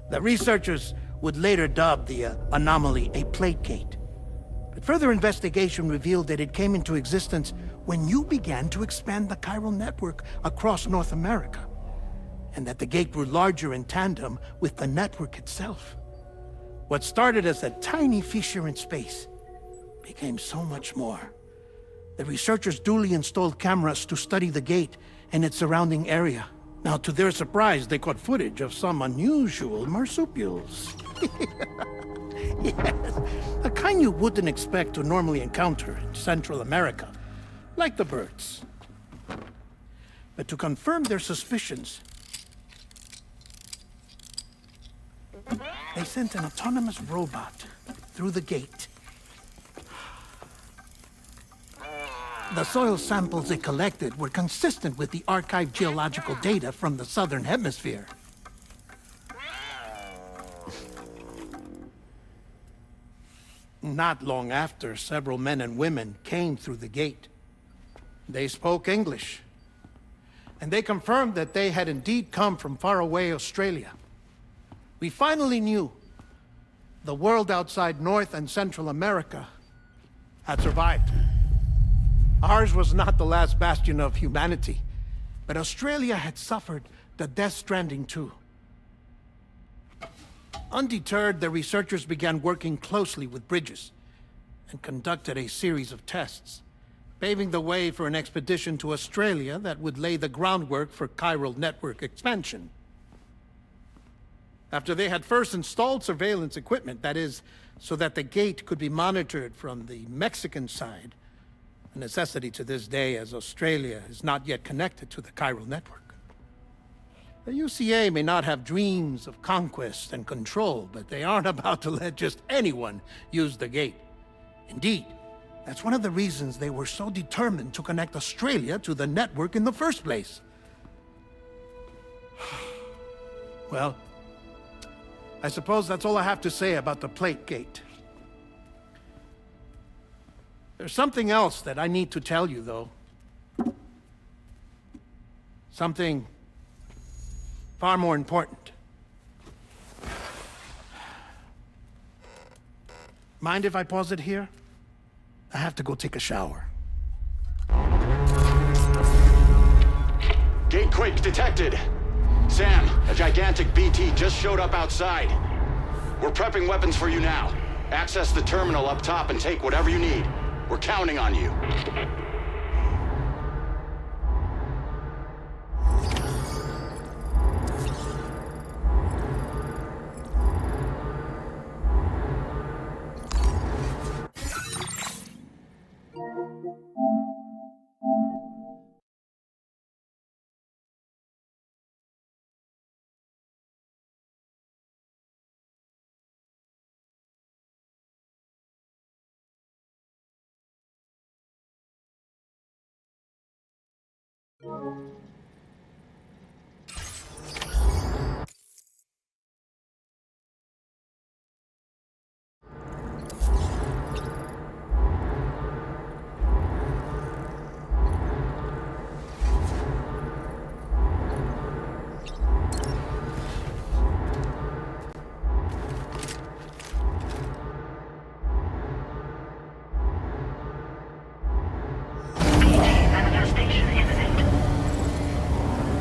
The researchers would later dub the anomaly a plate gate. But further investigation revealed that it came into existence when you began to expand the chiral network across North America, and that the gate grew larger in tandem with the network itself. What started as a tiny fissure in space became so much more. The researchers duly installed cameras to study the gate and its surrounding area. Now, to their surprise, they caught footage of some unusual marsupials. Yes, a kind you wouldn't expect to normally encounter in Central America, like the birds. But to confirm their suspicions, they sent an autonomous robot through the gate. The soil samples it collected were consistent with the archived geological data from the southern hemisphere. Not long after, several men and women came through the gate. They spoke English, and they confirmed that they had indeed come from faraway Australia. We finally knew the world outside North and Central America had survived. Ours was not the last bastion of humanity, but Australia had suffered the death stranding too. Undeterred, the researchers began working closely with Bridges and conducted a series of tests, paving the way for an expedition to Australia that would lay the groundwork for chiral network expansion. After they had first installed surveillance equipment, that is, so that the gate could be monitored from the Mexican side, a necessity to this day as Australia is not yet connected to the chiral network. The UCA may not have dreams of conquest and control, but they aren't about to let just anyone use the gate. Indeed, that's one of the reasons they were so determined to connect Australia to the network in the first place. Well, I suppose that's all I have to say about the plate gate. There's something else that I need to tell you, though. Something far more important. Mind if I pause it here? I have to go take a shower. Gate quake detected. Sam, a gigantic BT just showed up outside. We're prepping weapons for you now. Access the terminal up top and take whatever you need. We're counting on you. Manifestation imminent.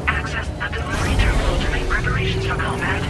Access the delivery terminal to make preparations for combat.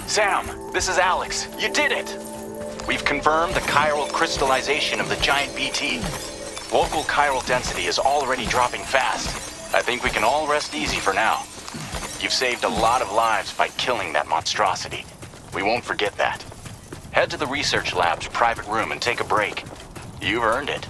Sam, this is Alex. You did it! We've confirmed the chiral crystallization of the giant BT. Local chiral density is already dropping fast. I think we can all rest easy for now. You've saved a lot of lives by killing that monstrosity. We won't forget that. Head to the research lab's private room and take a break. You've earned it.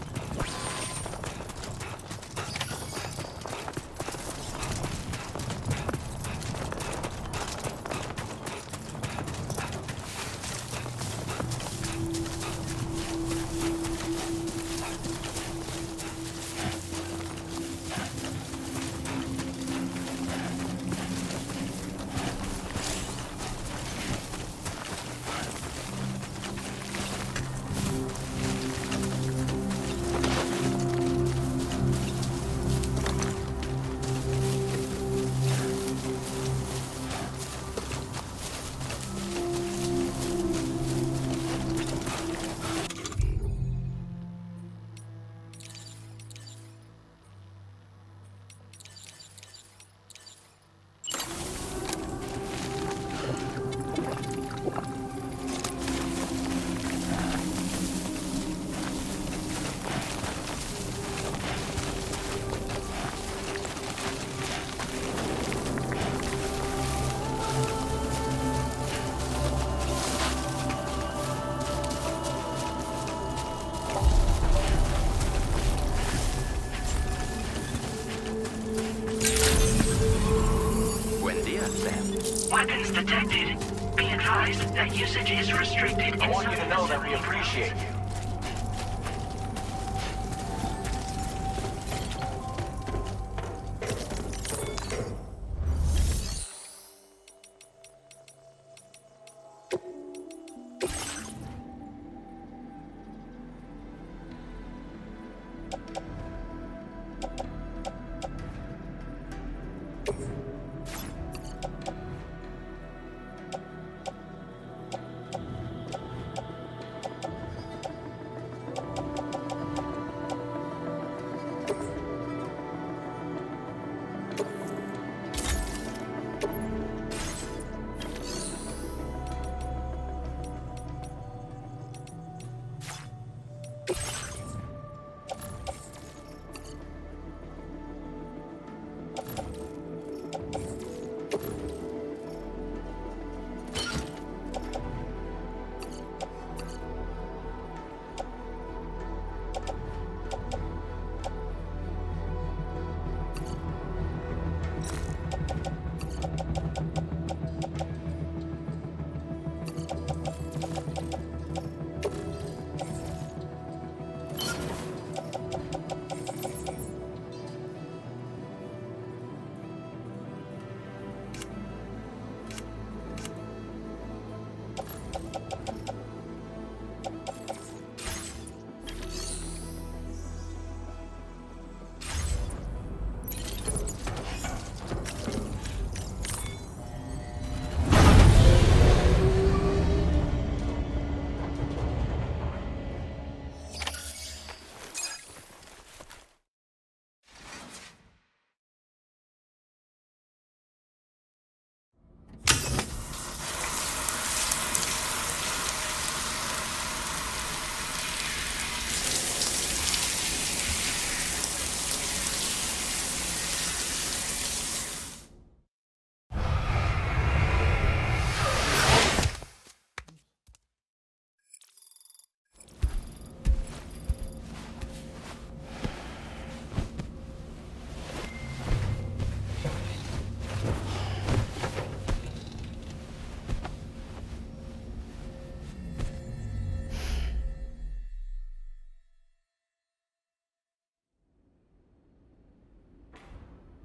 Weapons detected. Be advised that usage is restricted. I want you to know that we appreciate you.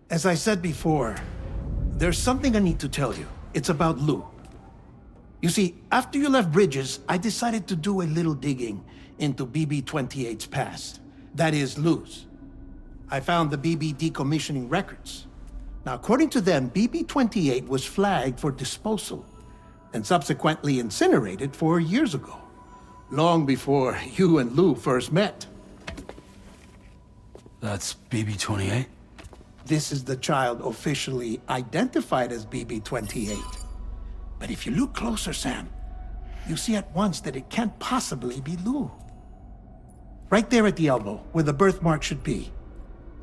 As I said before, there's something I need to tell you. It's about Lou. You see, after you left Bridges, I decided to do a little digging into BB-28's past. That is, Lou's. I found the BB decommissioning records. Now, according to them, BB-28 was flagged for disposal and subsequently incinerated 4 years ago, long before you and Lou first met. That's BB-28? This is the child officially identified as BB-28. But if you look closer, Sam, you see at once that it can't possibly be Lou. Right there at the elbow, where the birthmark should be.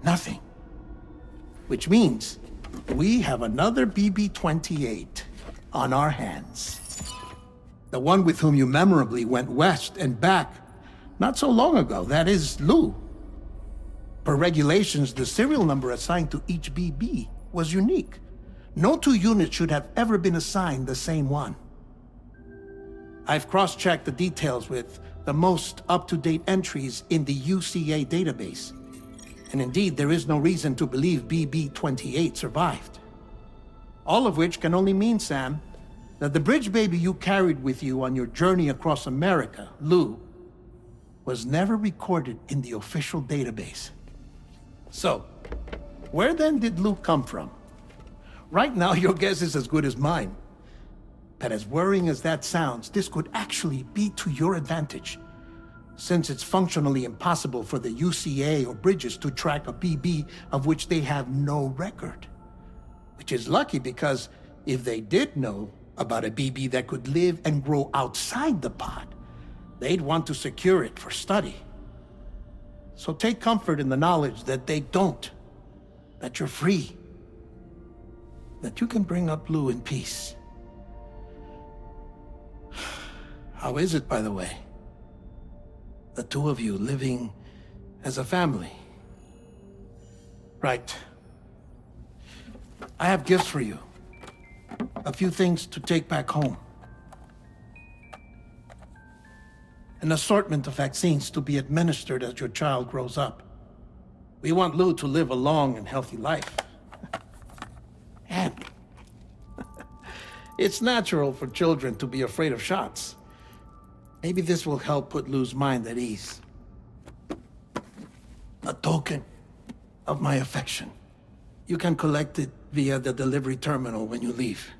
Nothing. Which means we have another BB-28 on our hands. The one with whom you memorably went west and back not so long ago, that is Lou. Per regulations, the serial number assigned to each BB was unique. No two units should have ever been assigned the same one. I've cross-checked the details with the most up-to-date entries in the UCA database. And indeed, there is no reason to believe BB-28 survived. All of which can only mean, Sam, that the bridge baby you carried with you on your journey across America, Lou, was never recorded in the official database. So, where then did Lou come from? Right now, your guess is as good as mine. But as worrying as that sounds, this could actually be to your advantage, since it's functionally impossible for the UCA or Bridges to track a BB of which they have no record. Which is lucky because if they did know about a BB that could live and grow outside the pod, they'd want to secure it for study. So take comfort in the knowledge that they don't, that you're free, that you can bring up Lou in peace. How is it, by the way? The two of you living as a family. Right. I have gifts for you. A few things to take back home. An assortment of vaccines to be administered as your child grows up. We want Lou to live a long and healthy life. And it's natural for children to be afraid of shots. Maybe this will help put Lou's mind at ease. A token of my affection. You can collect it via the delivery terminal when you leave.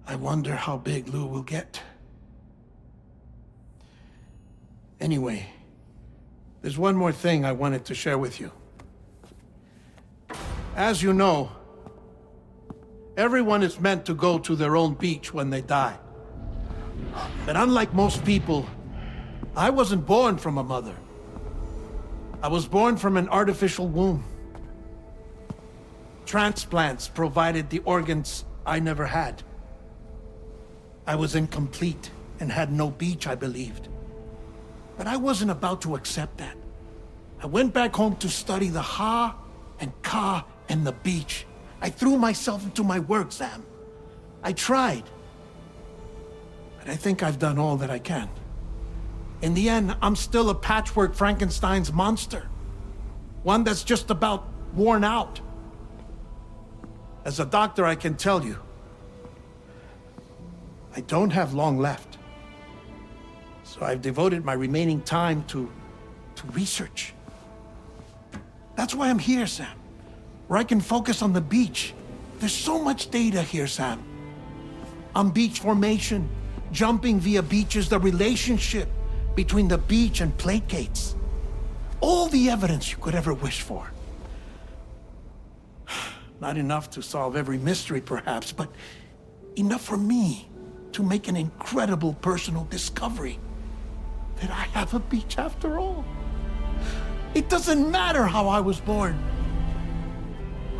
I wonder how big Lou will get. Anyway, there's one more thing I wanted to share with you. As you know, everyone is meant to go to their own beach when they die. But unlike most people, I wasn't born from a mother. I was born from an artificial womb. Transplants provided the organs I never had. I was incomplete and had no beach, I believed. But I wasn't about to accept that. I went back home to study the Ha and Ka and the beach. I threw myself into my work, Sam. I tried. But I think I've done all that I can. In the end, I'm still a patchwork Frankenstein's monster. One that's just about worn out. As a doctor, I can tell you, I don't have long left. So I've devoted my remaining time to research. That's why I'm here, Sam. Where I can focus on the beach. There's so much data here, Sam. On beach formation, jumping via beaches, the relationship between the beach and placates. All the evidence you could ever wish for. Not enough to solve every mystery, perhaps, but enough for me to make an incredible personal discovery that I have a beach after all. It doesn't matter how I was born.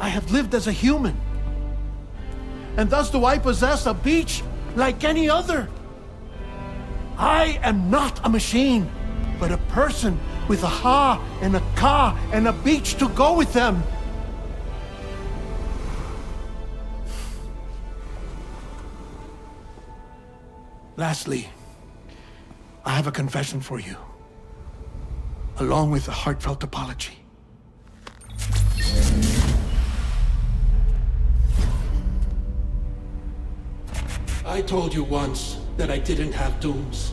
I have lived as a human. And thus do I possess a beach like any other. I am not a machine, but a person with a Ha and a Ka and a beach to go with them. Lastly, I have a confession for you, along with a heartfelt apology. I told you once that I didn't have dooms.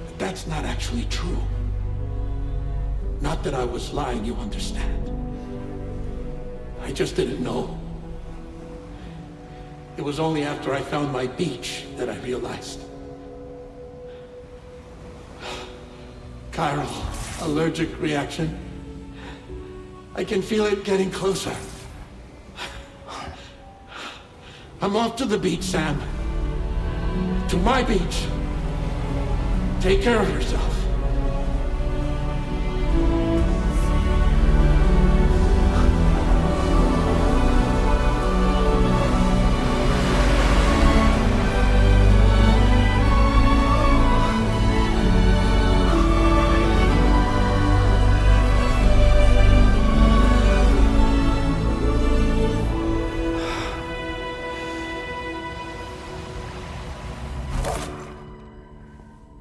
But that's not actually true. Not that I was lying, you understand. I just didn't know. It was only after I found my beach that I realized. Chiral allergic reaction. I can feel it getting closer. I'm off to the beach, Sam. To my beach. Take care of yourself.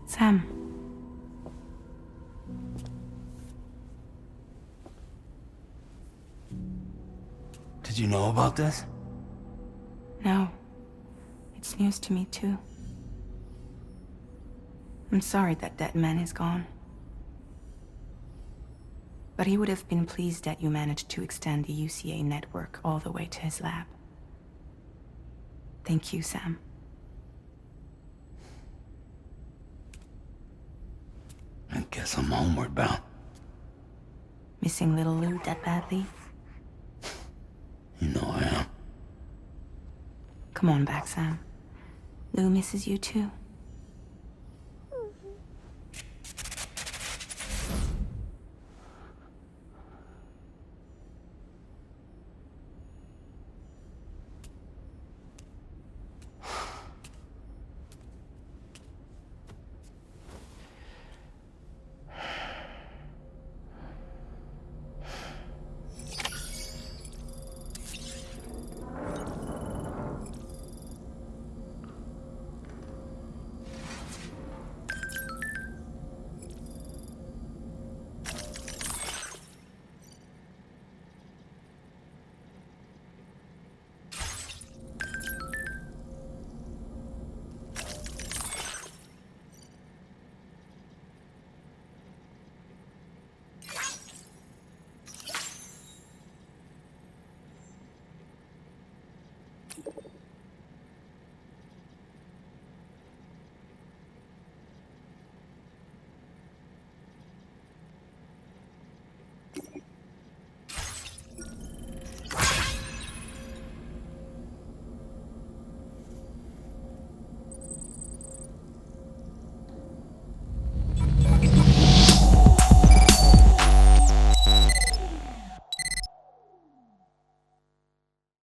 Sam. Did you know about this? No. It's news to me, too. I'm sorry that man is gone. But he would have been pleased that you managed to extend the UCA network all the way to his lab. Thank you, Sam. I guess I'm homeward bound. Missing little Lou that badly? You know I am. Come on back, Sam. Lou misses you too.